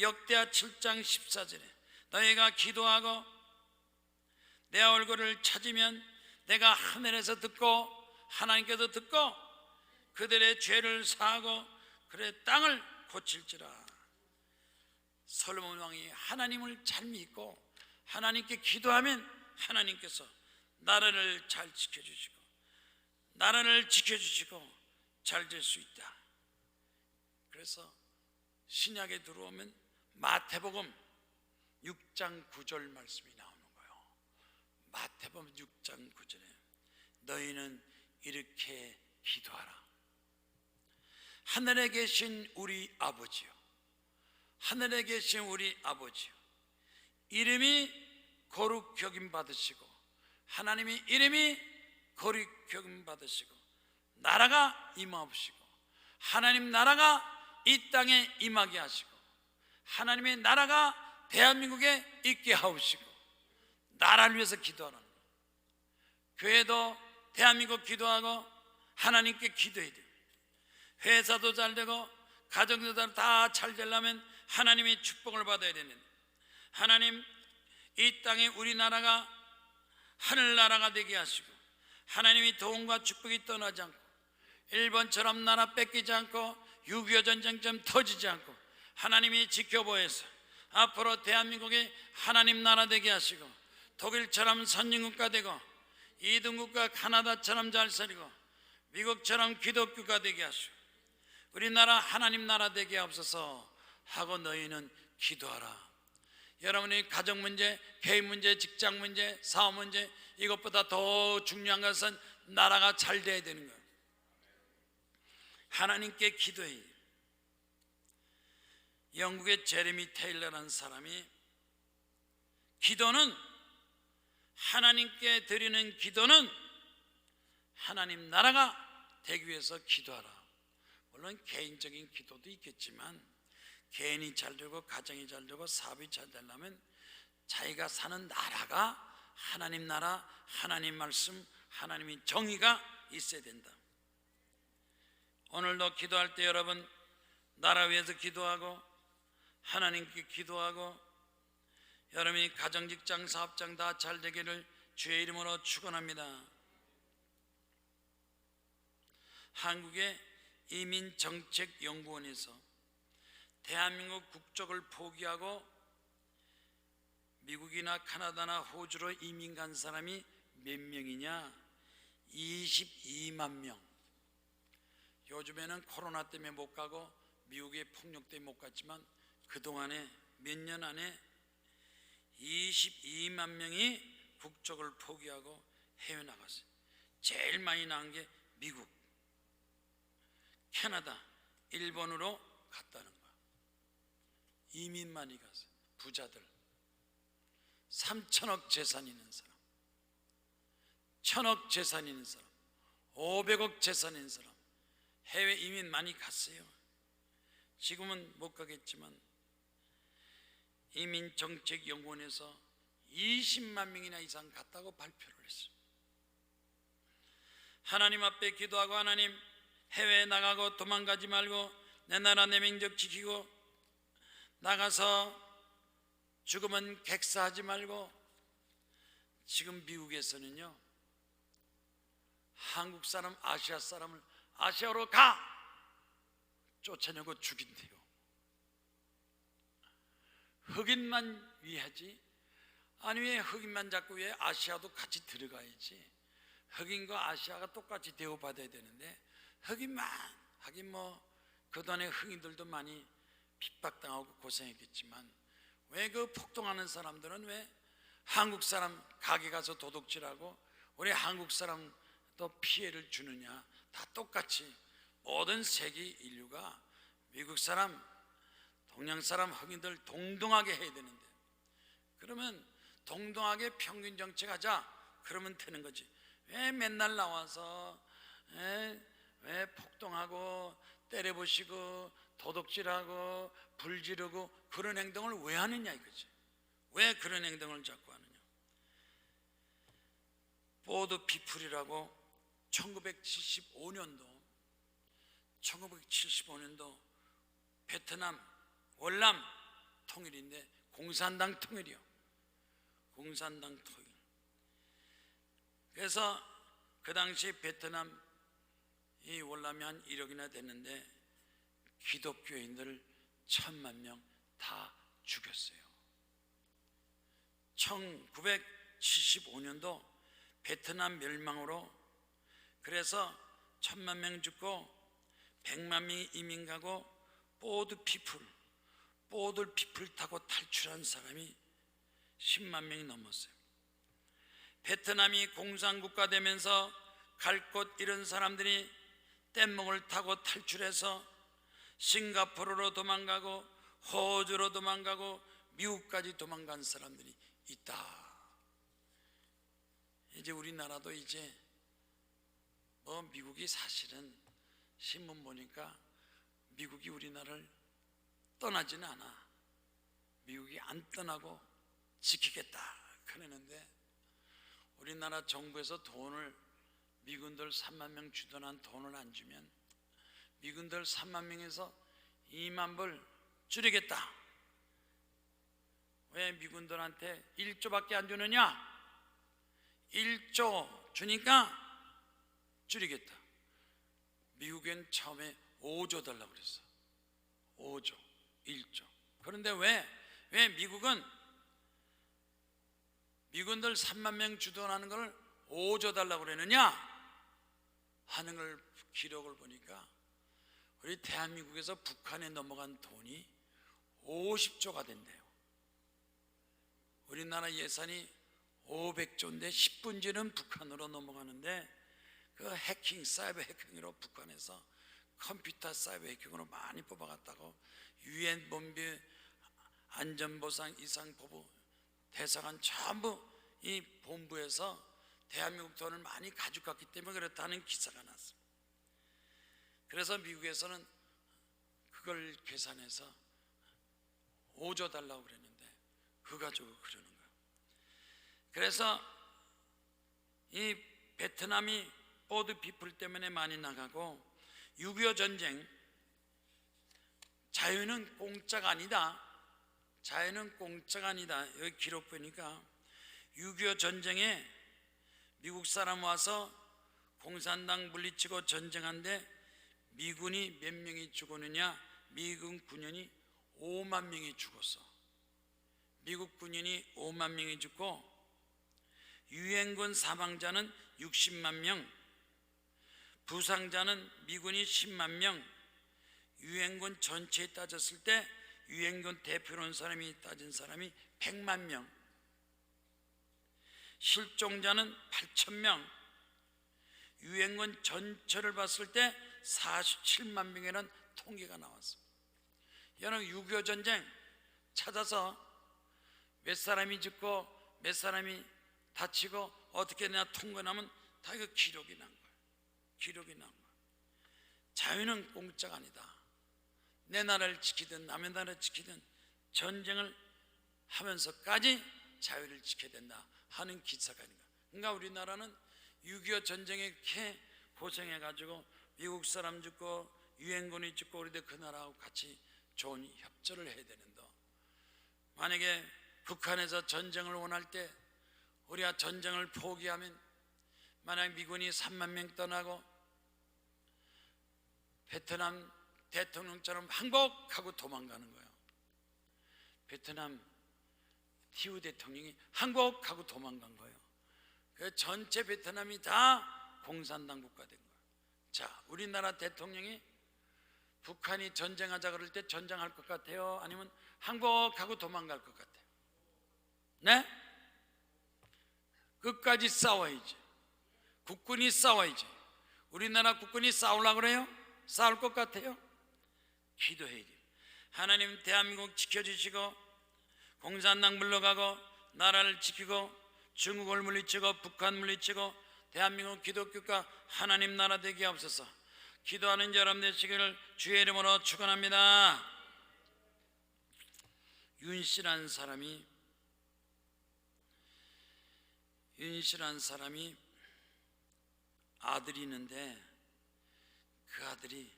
역대하 7장 14절에 너희가 기도하고 내 얼굴을 찾으면 내가 하늘에서 듣고 하나님께서 듣고 그들의 죄를 사하고 그들의 땅을 고칠지라. 솔로몬 왕이 하나님을 잘 믿고 하나님께 기도하면 하나님께서 나라를 잘 지켜주시고 나라를 지켜주시고 잘 될 수 있다. 그래서 신약에 들어오면 마태복음 6장 9절 말씀이 나오는 거예요. 마태복음 6장 9절에 너희는 이렇게 기도하라. 하늘에 계신 우리 아버지요, 하늘에 계신 우리 아버지요, 이름이 거룩 여김 받으시고 하나님의 이름이 거룩 여김 받으시고 나라가 임하옵시고 하나님 나라가 이 땅에 임하게 하시고 하나님의 나라가 대한민국에 있게 하옵시고 나라를 위해서 기도하는 거예요. 교회도 대한민국 기도하고 하나님께 기도해야 돼요. 회사도 잘 되고 가정도 다 잘 되려면 하나님의 축복을 받아야 되는데 하나님 이 땅에 우리나라가 하늘나라가 되게 하시고 하나님이 도움과 축복이 떠나지 않고 일본처럼 나라 뺏기지 않고 6.25 전쟁처럼 터지지 않고 하나님이 지켜보여서 앞으로 대한민국이 하나님 나라 되게 하시고 독일처럼 선진국가 되고 이등국가 카나다처럼 잘 살고 미국처럼 기독교가 되게 하시고 우리나라 하나님 나라 되게 하옵소서. 하고 너희는 기도하라. 여러분의 가정 문제, 개인 문제, 직장 문제, 사업 문제, 이것보다 더 중요한 것은 나라가 잘 돼야 되는 거예요. 하나님께 기도해요. 영국의 제레미 테일러라는 사람이 기도는, 하나님께 드리는 기도는 하나님 나라가 되기 위해서 기도하라. 물론 개인적인 기도도 있겠지만 개인이 잘 되고 가정이 잘 되고 사업이 잘 되려면 자기가 사는 나라가 하나님 나라, 하나님 말씀, 하나님의 정의가 있어야 된다. 오늘도 기도할 때 여러분 나라 위해서 기도하고 하나님께 기도하고 여러분이 가정, 직장, 사업장 다 잘 되기를 주의 이름으로 축원합니다. 한국의 이민정책연구원에서 대한민국 국적을 포기하고 미국이나 카나다나 호주로 이민 간 사람이 몇 명이냐? 22만 명. 요즘에는 코로나 때문에 못 가고 미국의 폭력 때문에 못 갔지만 그동안에 몇 년 안에 22만 명이 국적을 포기하고 해외 나갔어요. 제일 많이 나간 게 미국, 캐나다, 일본으로 갔다는 거야. 이민 많이 갔어요. 부자들 3천억 재산 있는 사람, 1,000억 재산 있는 사람, 500억 재산 있는 사람 해외 이민 많이 갔어요. 지금은 못 가겠지만 이민정책연구원에서 20만 명이나 이상 갔다고 발표를 했어요. 하나님 앞에 기도하고 하나님 해외에 나가고 도망가지 말고 내 나라 내 민족 지키고 나가서 죽으면 객사하지 말고. 지금 미국에서는요 한국 사람, 아시아 사람을 아시아로 가! 쫓아내고 죽인대요. 흑인만 위하지? 아니 왜 흑인만 자꾸 왜 아시아도 같이 들어가야지? 흑인과 아시아가 똑같이 대우받아야 되는데 흑인만 하긴 뭐 그동안에 흑인들도 많이 핍박당하고 고생했겠지만 왜 그 폭동하는 사람들은 왜 한국 사람 가게 가서 도둑질하고 우리 한국 사람 또 피해를 주느냐? 다 똑같이 모든 세계 인류가 미국 사람, 동양 사람, 흑인들 동등하게 해야 되는데 그러면 동등하게 평균 정책하자 그러면 되는 거지. 왜 맨날 나와서 왜 폭동하고 때려부시고 도둑질하고 불지르고 그런 행동을 왜 하느냐 이거지. 왜 그런 행동을 자꾸 하느냐. 보드 피플이라고 1975년도 베트남 월남 통일인데 공산당 통일이요. 공산당 통일. 그래서 그 당시 베트남 이 월남이 한 1억이나 됐는데 기독교인들 1,000만 명 다 죽였어요. 1975년도 베트남 멸망으로 그래서 1,000만 명 죽고 100만 명이 이민 가고 보드 피플 타고 탈출한 사람이 10만 명이 넘었어요. 베트남이 공산국가 되면서 갈 곳 잃은 사람들이 뗏목을 타고 탈출해서 싱가포르로 도망가고 호주로 도망가고 미국까지 도망간 사람들이 있다. 이제 우리나라도 이제 뭐 미국이 사실은 신문 보니까 미국이 우리나라를 떠나지는 않아. 미국이 안 떠나고 지키겠다 그러는데 우리나라 정부에서 돈을 미군들 3만 명 주둔한 돈을 안 주면 미군들 3만 명에서 2만 불 줄이겠다. 왜 미군들한테 1조밖에 안 주느냐? 1조 주니까 줄이겠다. 미국엔 처음에 5조 달라고 그랬어. 5조, 1조. 그런데 왜 미국은 미군들 3만 명 주둔하는 걸 5조 달라고 그러느냐 하는 걸 기록을 보니까 우리 대한민국에서 북한에 넘어간 돈이 50조가 된대요. 우리나라 예산이 500조인데 10분지는 북한으로 넘어가는데 그 해킹, 사이버 해킹으로 북한에서 컴퓨터 사이버 해킹으로 많이 뽑아갔다고 유엔 본부 안전보상 이상보부 대사관 전부 이 본부에서 대한민국 돈을 많이 가져갔기 때문에 그렇다는 기사가 났습니다. 그래서 미국에서는 그걸 계산해서 5조 달라고 그랬는데 그거 가지고 그러는 거예요. 그래서 이 베트남이 보드 피플 때문에 많이 나가고 6.25 전쟁, 자유는 공짜가 아니다. 자유는 공짜가 아니다. 여기 기록 보니까 6.25 전쟁에 미국 사람 와서 공산당 물리치고 전쟁한데 미군이 몇 명이 죽었느냐? 미군 군인이 5만 명이 죽었어. 미국 군인이 5만 명이 죽고 유엔군 사망자는 60만 명, 부상자는 미군이 10만 명, 유엔군 전체에 따졌을 때 유엔군 대표로 온 사람이 따진 사람이 100만 명, 실종자는 8천 명, 유엔군 전체를 봤을 때 47만 명이라는 통계가 나왔어. 여러분 6.25 전쟁 찾아서 몇 사람이 죽고 몇 사람이 다치고 어떻게 내가 통과하면 다 이거 기록이 난 거예요. 기록이 난 거예요. 자유는 공짜가 아니다. 내 나라를 지키든 남의 나라를 지키든 전쟁을 하면서까지 자유를 지켜야 된다 하는 기사가 있는 거예요. 그러니까 우리나라는 6.25 전쟁에 이렇게 고생해가지고 미국 사람 죽고 유엔군이 죽고 우리들 그 나라하고 같이 좋은 협조를 해야 되는데 만약에 북한에서 전쟁을 원할 때 우리가 전쟁을 포기하면 만약 미군이 3만 명 떠나고 베트남 대통령처럼 항복하고 도망가는 거예요. 베트남 티우 대통령이 항복하고 도망간 거예요. 그 전체 베트남이 다 공산당 국가 된 거예요. 자, 우리나라 대통령이 북한이 전쟁하자 그럴 때 전쟁할 것 같아요? 아니면 항복하고 도망갈 것 같아요? 네? 끝까지 싸워야지. 국군이 싸워야지. 우리나라 국군이 싸우려고 그래요? 싸울 것 같아요? 기도해야 돼요. 하나님 대한민국 지켜주시고 공산당 물러가고 나라를 지키고 중국을 물리치고 북한 물리치고 대한민국 기독교가 하나님 나라 되게 하옵소서. 기도하는 여러분 되시기를 주의 이름으로 축원합니다. 윤씨란 사람이 아들이 있는데 그 아들이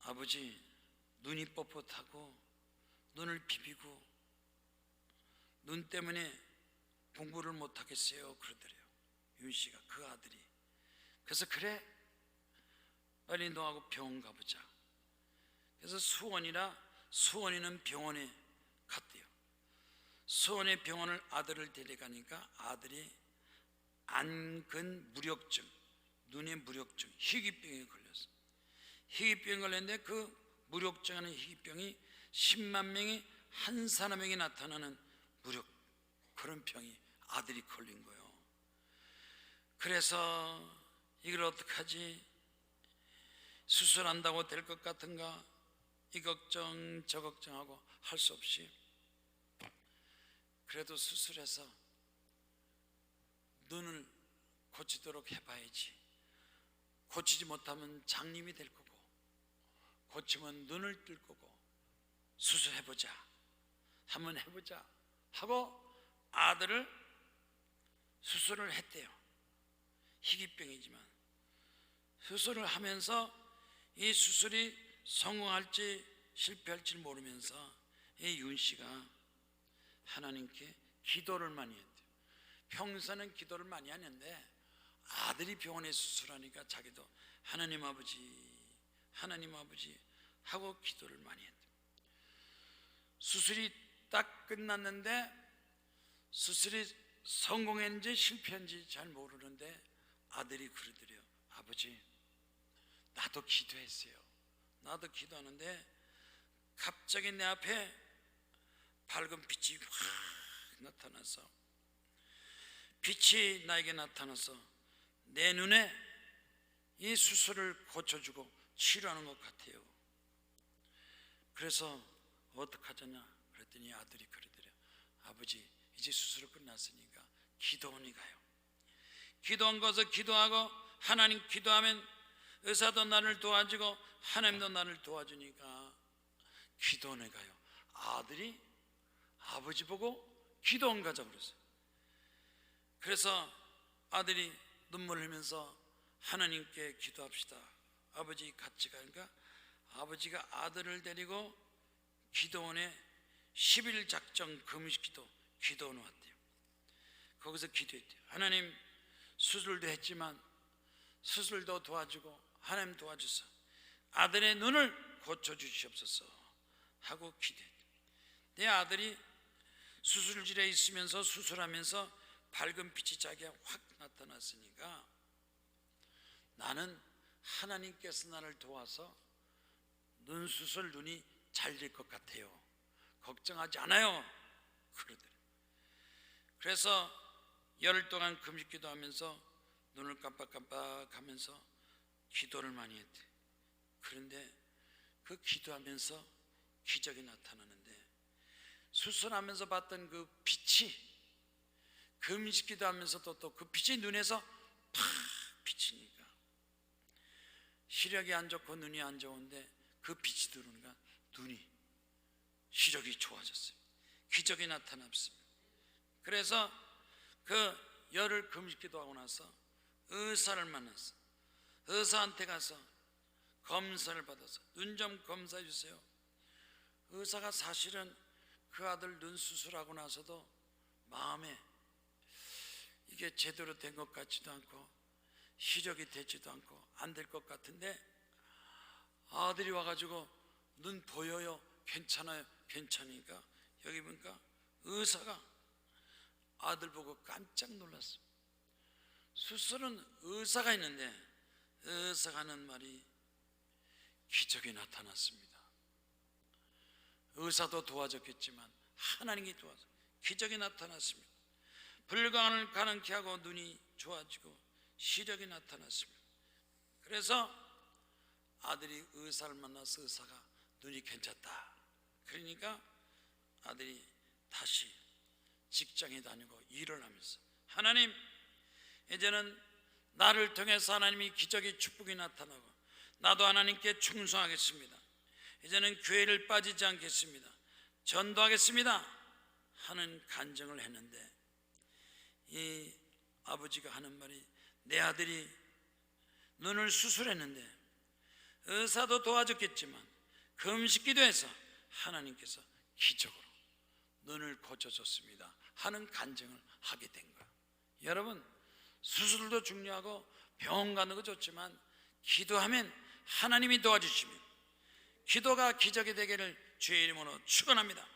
아버지 눈이 뻣뻣하고 눈을 비비고 눈 때문에 공부를 못하겠어요 그러더래요. 윤씨가 그 아들이. 그래서 그래 빨리 너하고 병원 가보자. 그래서 수원이는 병원에 갔대요. 수원의 병원을 아들을 데려가니까 아들이 안근 무력증, 눈의 무력증, 희귀병에 걸렸어. 희귀병에 걸렸는데 그 무력증하는 희귀병이 10만 명이 한 사람에게 나타나는 그런 병이 아들이 걸린 거예요. 그래서 이걸 어떡하지? 수술한다고 될 것 같은가? 이 걱정 저 걱정하고 할 수 없이 그래도 수술해서 눈을 고치도록 해봐야지. 고치지 못하면 장님이 될 거고 고치면 눈을 뜰 거고 수술해보자, 한번 해보자 하고 아들을 수술을 했대요. 희귀병이지만 수술을 하면서 이 수술이 성공할지 실패할지 모르면서 이 윤씨가 하나님께 기도를 많이 했대요. 평소에는 기도를 많이 하는데 아들이 병원에 수술하니까 자기도 하나님 아버지 하고 기도를 많이 했대요. 수술이 딱 끝났는데 수술이 성공했는지 실패했는지 잘 모르는데 아들이 그러더래요. 아버지 나도 기도했어요. 나도 기도하는데 갑자기 내 앞에 밝은 빛이 확 나타나서, 빛이 나에게 나타나서 내 눈에 이 수술을 고쳐주고 치료하는 것 같아요. 그래서 어떡하자냐 그랬더니 아들이 그러더래요. 아버지, 이제 수술이 끝났으니까 기도원에 가요. 기도원 가서 기도하고, 하나님 기도하면 의사도 나를 도와주고 하나님도 나를 도와주니까 기도원에 가요. 아들이 아버지 보고 기도원 가자고 그랬어요. 그래서 아들이 눈물 흘리면서 하나님께 기도합시다, 아버지 같이 가니까 아버지가 아들을 데리고 기도원에 10일 작정 금식기도 기도원에 왔대요. 거기서 기도했대요. 하나님, 수술도 했지만 수술도 도와주고 하나님 도와주셔서 아들의 눈을 고쳐주시옵소서 하고 기도했대요. 내 아들이 수술실에 있으면서 수술하면서 밝은 빛이 자기가 확 나타났으니까 나는 하나님께서 나를 도와서 눈 수술, 눈이 잘 될 것 같아요, 걱정하지 않아요 그러더래요. 그래서 열흘 동안 금식 기도하면서 눈을 깜빡깜빡하면서 기도를 많이 했대. 그런데 그 기도하면서 기적이 나타나는데, 수술하면서 봤던 그 빛이 금식 기도하면서도 또 그 빛이 눈에서 팍 비치니까 시력이 안 좋고 눈이 안 좋은데 그 빛이 들어오니까 눈이, 시력이 좋아졌어요. 기적이 나타났습니다. 그래서 그 열흘 금식 기도하고 나서 의사를 만났어. 의사한테 가서 검사를 받아서 눈 좀 검사해 주세요. 의사가 사실은 그 아들 눈 수술하고 나서도 마음에 이게 제대로 된 것 같지도 않고 시력이 되지도 않고 안 될 것 같은데, 아들이 와가지고 눈 보여요, 괜찮아요, 괜찮으니까 여기 보니까 의사가 아들 보고 깜짝 놀랐어. 수술은 의사가 있는데 의사가 하는 말이 기적이 나타났습니다. 의사도 도와줬겠지만 하나님이 도와서 기적이 나타났습니다. 불가능을 가능케 하고 눈이 좋아지고 시력이 나타났습니다. 그래서 아들이 의사를 만나서 의사가 눈이 괜찮다 그러니까 아들이 다시 직장에 다니고 일을 하면서, 하나님, 이제는 나를 통해서 하나님이 기적의 축복이 나타나고 나도 하나님께 충성하겠습니다. 이제는 교회를 빠지지 않겠습니다. 전도하겠습니다 하는 간증을 했는데, 이 아버지가 하는 말이, 내 아들이 눈을 수술했는데 의사도 도와줬겠지만 금식기도 해서 하나님께서 기적으로 눈을 고쳐줬습니다 하는 간증을 하게 된 거야. 여러분, 수술도 중요하고 병원 가는 거 좋지만 기도하면 하나님이 도와주시면 기도가 기적이 되기를 주의 이름으로 축원합니다.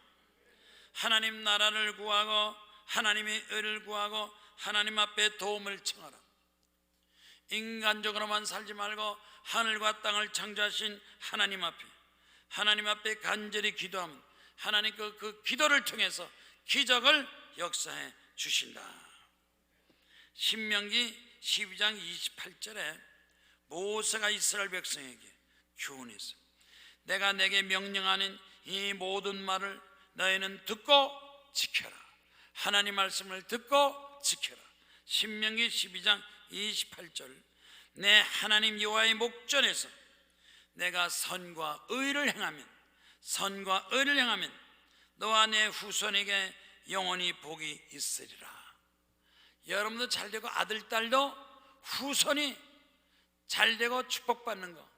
하나님 나라를 구하고 하나님의 의를 구하고 하나님 앞에 도움을 청하라. 인간적으로만 살지 말고 하늘과 땅을 창조하신 하나님 앞에 간절히 기도하면 하나님 그 기도를 통해서 기적을 역사해 주신다. 신명기 12장 28절에 모세가 이스라엘 백성에게 교훈했어. 내가 내게 명령하는 이 모든 말을 너희는 듣고 지켜라. 하나님 말씀을 듣고 지켜라. 신명기 12장 28절, 내 하나님 여호와의 목전에서 내가 선과 의를 행하면 너와 내 후손에게 영원히 복이 있으리라. 여러분도 잘되고 아들 딸도 후손이 잘되고 축복받는 거,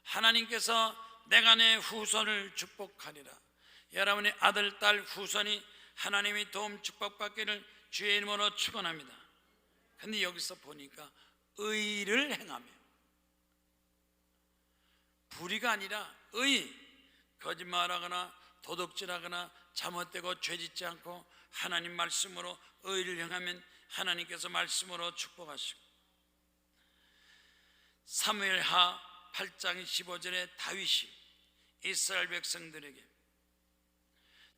하나님께서 내가 내 후손을 축복하리라. 여러분의 아들 딸 후손이 하나님의 도움 축복받기를 주의 이름으로 축원합니다. 근데 여기서 보니까 의를 행하며, 불의가 아니라 의, 거짓말하거나 도둑질하거나 잘못되고 죄짓지 않고 하나님 말씀으로 의를 행하면 하나님께서 말씀으로 축복하시고, 사무엘하 8장 15절에 다윗이 이스라엘 백성들에게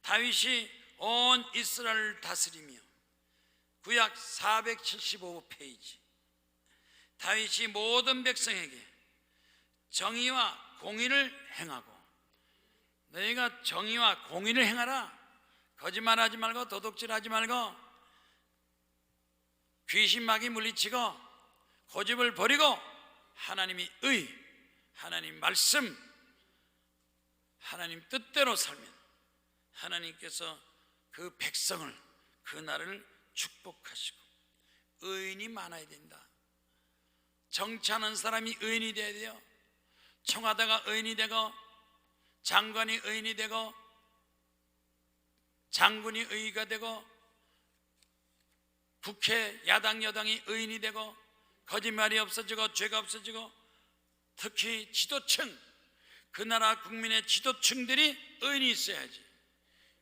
다윗이 온 이스라엘을 다스리며 구약 475페이지 다윗이 모든 백성에게 정의와 공의를 행하고, 너희가 정의와 공의를 행하라. 거짓말하지 말고 도둑질하지 말고 귀신 마귀 물리치고 고집을 버리고 하나님이 하나님 말씀, 하나님 뜻대로 살면 하나님께서 그 백성을, 그 나라를 축복하시고, 의인이 많아야 된다. 정치하는 사람이 의인이 돼야 돼요. 청와대가 의인이 되고, 장관이 의인이 되고, 장군이 의가 되고, 국회 야당 여당이 의인이 되고, 거짓말이 없어지고 죄가 없어지고, 특히 지도층, 그 나라 국민의 지도층들이 의인이 있어야지.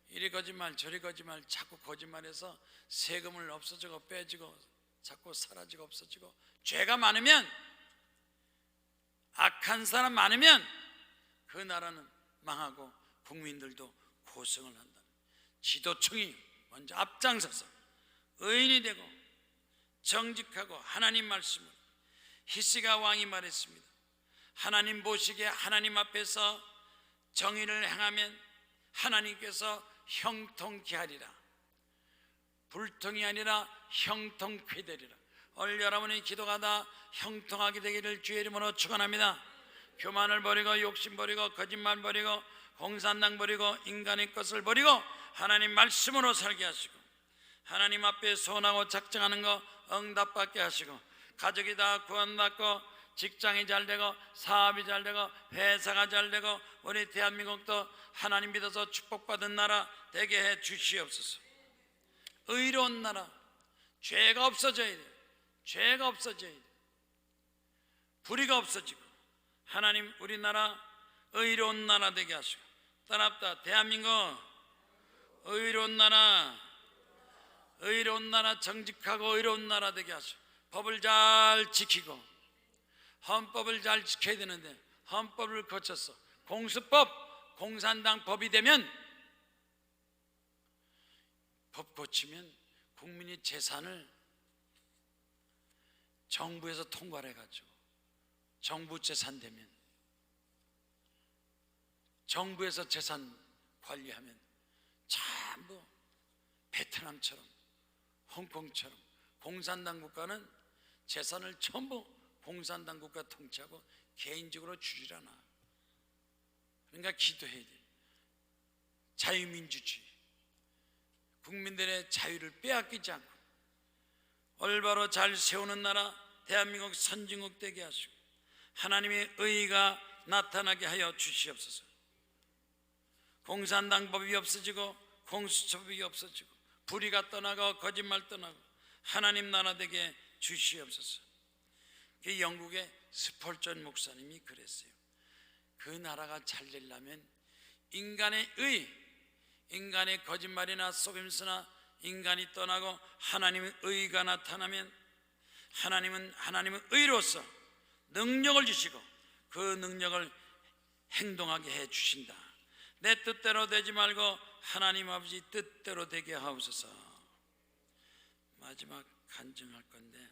이리 거짓말 저리 거짓말 자꾸 거짓말해서 세금을 없어지고 빼지고 자꾸 사라지고 없어지고, 죄가 많으면, 악한 사람 많으면 그 나라는 망하고 국민들도 고생을 한다. 지도층이 먼저 앞장서서 의인이 되고 정직하고 하나님 말씀을, 히스기야 왕이 말했습니다. 하나님 보시기에 하나님 앞에서 정의를 행하면 하나님께서 형통케 하리라. 불통이 아니라 형통케 되리라. 오늘 여러분이 기도가 다 형통하게 되기를 주의 이름으로 축원합니다. 교만을 버리고 욕심 버리고 거짓말 버리고 공산당 버리고 인간의 것을 버리고 하나님 말씀으로 살게 하시고, 하나님 앞에 소원하고 작정하는 거 응답받게 하시고, 가족이 다 구원받고 직장이 잘 되고 사업이 잘 되고 회사가 잘 되고 우리 대한민국도 하나님 믿어서 축복받은 나라 되게 해 주시옵소서. 의로운 나라, 죄가 없어져야 돼. 죄가 없어져야 돼. 불의가 없어지고 하나님 우리나라 의로운 나라 되게 하시고, 따랍다 대한민국 의로운 나라, 의로운 나라, 정직하고 의로운 나라 되게 하시고, 법을 잘 지키고 헌법을 잘 지켜야 되는데 헌법을 거쳐서 공수법, 공산당 법이 되면, 법 고치면 국민이 재산을 정부에서 통과를 해가지고 정부 재산 되면, 정부에서 재산 관리하면 전부 베트남처럼 홍콩처럼 공산당 국가는 재산을 전부 공산당 국가 통치하고 개인적으로 주질 않아. 그러니까 기도해야 돼. 자유민주주의, 국민들의 자유를 빼앗기지 않고 올바로 잘 세우는 나라 대한민국 선진국 되게 하시고, 하나님의 의의가 나타나게 하여 주시옵소서. 공산당 법이 없어지고 공수처법이 없어지고 불의가 떠나고 거짓말 떠나고 하나님 나라 되게 주시옵소서. 그 영국의 스펄전 목사님이 그랬어요. 그 나라가 잘 되려면 인간의 인간의 거짓말이나 속임수나 인간이 떠나고 하나님의 의가 나타나면 하나님은 의로서 능력을 주시고 그 능력을 행동하게 해 주신다. 내 뜻대로 되지 말고 하나님 아버지 뜻대로 되게 하옵소서. 마지막 간증할 건데,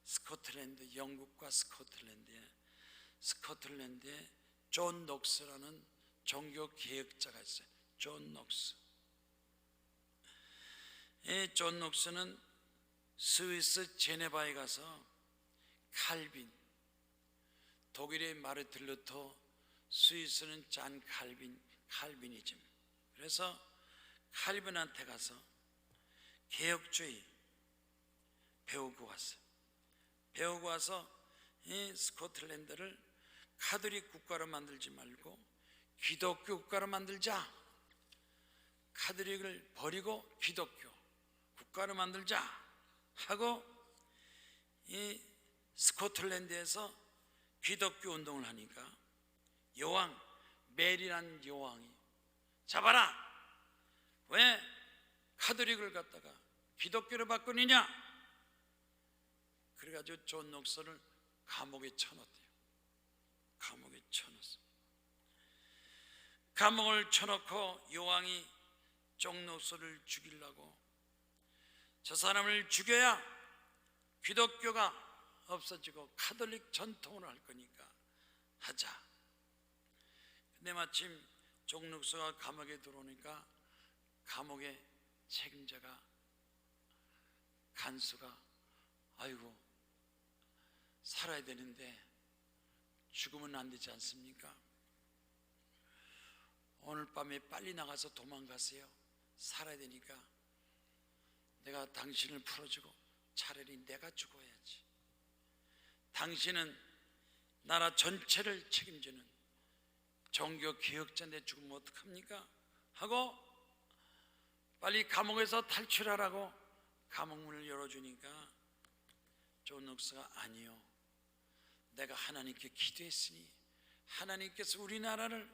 스코틀랜드, 영국과 스코틀랜드에 존 녹스라는 종교 개혁자가 있어요. 존 녹스. 이 존 녹스는 스위스 제네바에 가서 칼빈, 독일의 마르틴 루터, 스위스는 잔 칼빈이즘. 그래서 칼빈한테 가서 개혁주의 배우고 왔어요. 배우고 와서 이 스코틀랜드를 카톨릭 국가로 만들지 말고 기독교 국가로 만들자. 카톨릭을 버리고 기독교 국가로 만들자 하고 이 스코틀랜드에서 기독교 운동을 하니까 여왕, 메리란 여왕이 잡아라! 왜 카톨릭을 갖다가 기독교로 바꾸느냐? 그래가지고 존 녹스를 감옥에 쳐넣었대요. 감옥에 쳐넣었어. 감옥을 쳐놓고 여왕이 종록서를 죽이려고, 저 사람을 죽여야 기독교가 없어지고 카톨릭 전통으로 할 거니까 하자. 근데 마침 종록서가 감옥에 들어오니까 감옥의 책임자가, 간수가, 아이고 살아야 되는데 죽으면 안 되지 않습니까? 오늘 밤에 빨리 나가서 도망가세요. 살아야 되니까 내가 당신을 풀어주고 차라리 내가 죽어야지. 당신은 나라 전체를 책임지는 종교 개혁자인데 죽으면 어떡합니까? 하고 빨리 감옥에서 탈출하라고 감옥문을 열어주니까 존녹스가, 아니요, 내가 하나님께 기도했으니 하나님께서 우리나라를,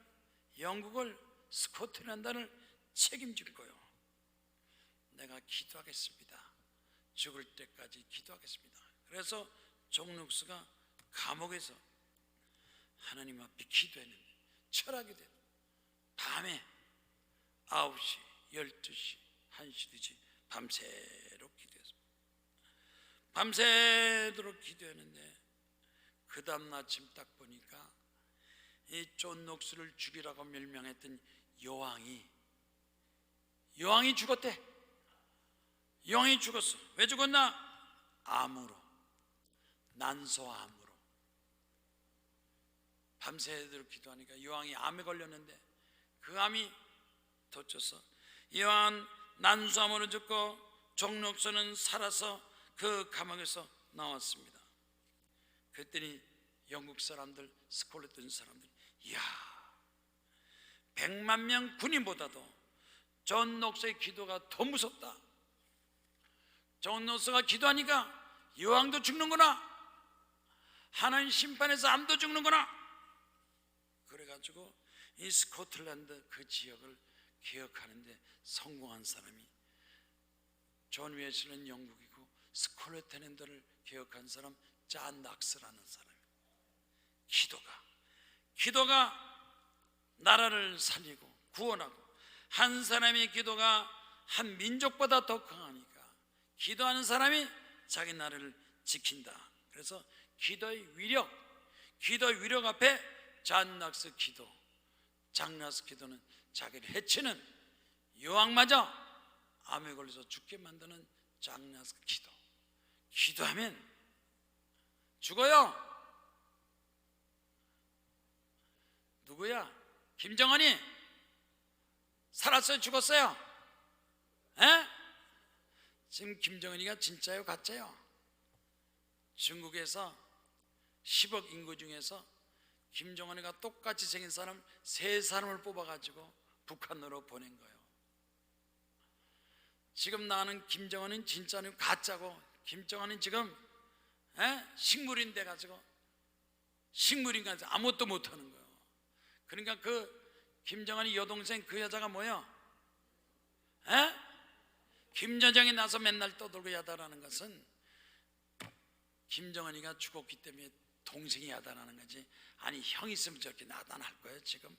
영국을, 스코틀랜드를 책임질 거요. 내가 기도하겠습니다. 죽을 때까지 기도하겠습니다. 그래서 존녹스가 감옥에서 하나님 앞에 기도했는데 철학이 돼. 밤에 9시, 12시, 1시, 2시 밤새도록 기도했습니다. 밤새도록 기도했는데 그 다음 아침 딱 보니까 이 존녹스를 죽이라고 멸명했던 여왕이 죽었대. 여왕이 죽었어. 왜 죽었나? 암으로, 난소암으로. 밤새도록 기도하니까 여왕이 암에 걸렸는데 그 암이 덧쳐서 여왕은 난소암으로 죽고 존녹스는 살아서 그 감옥에서 나왔습니다. 그랬더니 영국 사람들, 스콜틀랜드 사람들, 이야, 100만 명 군인보다도 존녹스의 기도가 더 무섭다. 존녹스가 기도하니까 여왕도 죽는구나, 하나님 심판에서 암도 죽는구나. 그래가지고 이 스코틀랜드 그 지역을 개혁하는데 성공한 사람이, 존 웨슬리는 영국이고 스코틀랜드를 개혁한 사람 잔 낙스라는 사람이에요. 기도가 나라를 살리고 구원하고, 한 사람의 기도가 한 민족보다 더 강하니까 기도하는 사람이 자기 나라를 지킨다. 그래서 기도의 위력 앞에 잔 낙스 기도, 장낙스 기도는 자기를 해치는 여왕마저 암에 걸려서 죽게 만드는 장낙스 기도. 기도하면 죽어요. 누구야? 김정은이 살았어요? 죽었어요? 에? 지금 김정은이가 진짜요? 가짜요? 중국에서 10억 인구 중에서 김정은이가 똑같이 생긴 사람 3사람을 뽑아가지고 북한으로 보낸 거예요. 지금 나는 김정은은 진짜는 가짜고, 김정은은 지금 식물인 돼 가지고 식물인 가지고 아무것도 못하는 거예요. 그러니까 그 김정은이 여동생 그 여자가 뭐야? 김여정이 나서 맨날 떠들고 야단하는 것은 김정은이가 죽었기 때문에 동생이 야단하는 거지, 아니 형 있으면 저렇게 야단할 거예요. 지금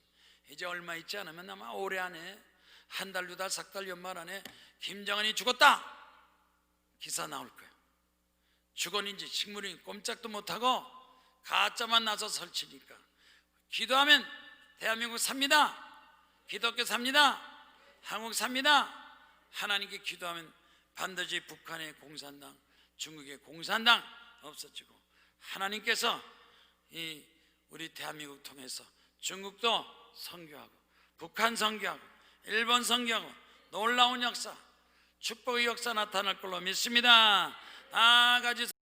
이제 얼마 있지 않으면 아마 올해 안에 한 달, 2달, 4달, 연말 안에 김정은이 죽었다 기사 나올 거예요. 죽었는지 식물인지 꼼짝도 못하고 가짜만 나서 설치니까. 기도하면 대한민국 삽니다. 기독교 삽니다. 한국 삽니다. 하나님께 기도하면 반드시 북한의 공산당, 중국의 공산당 없어지고, 하나님께서 이 우리 대한민국 통해서 중국도 선교하고, 북한 선교하고, 일본 선교하고, 놀라운 역사, 축복의 역사 나타날 걸로 믿습니다. 다 같이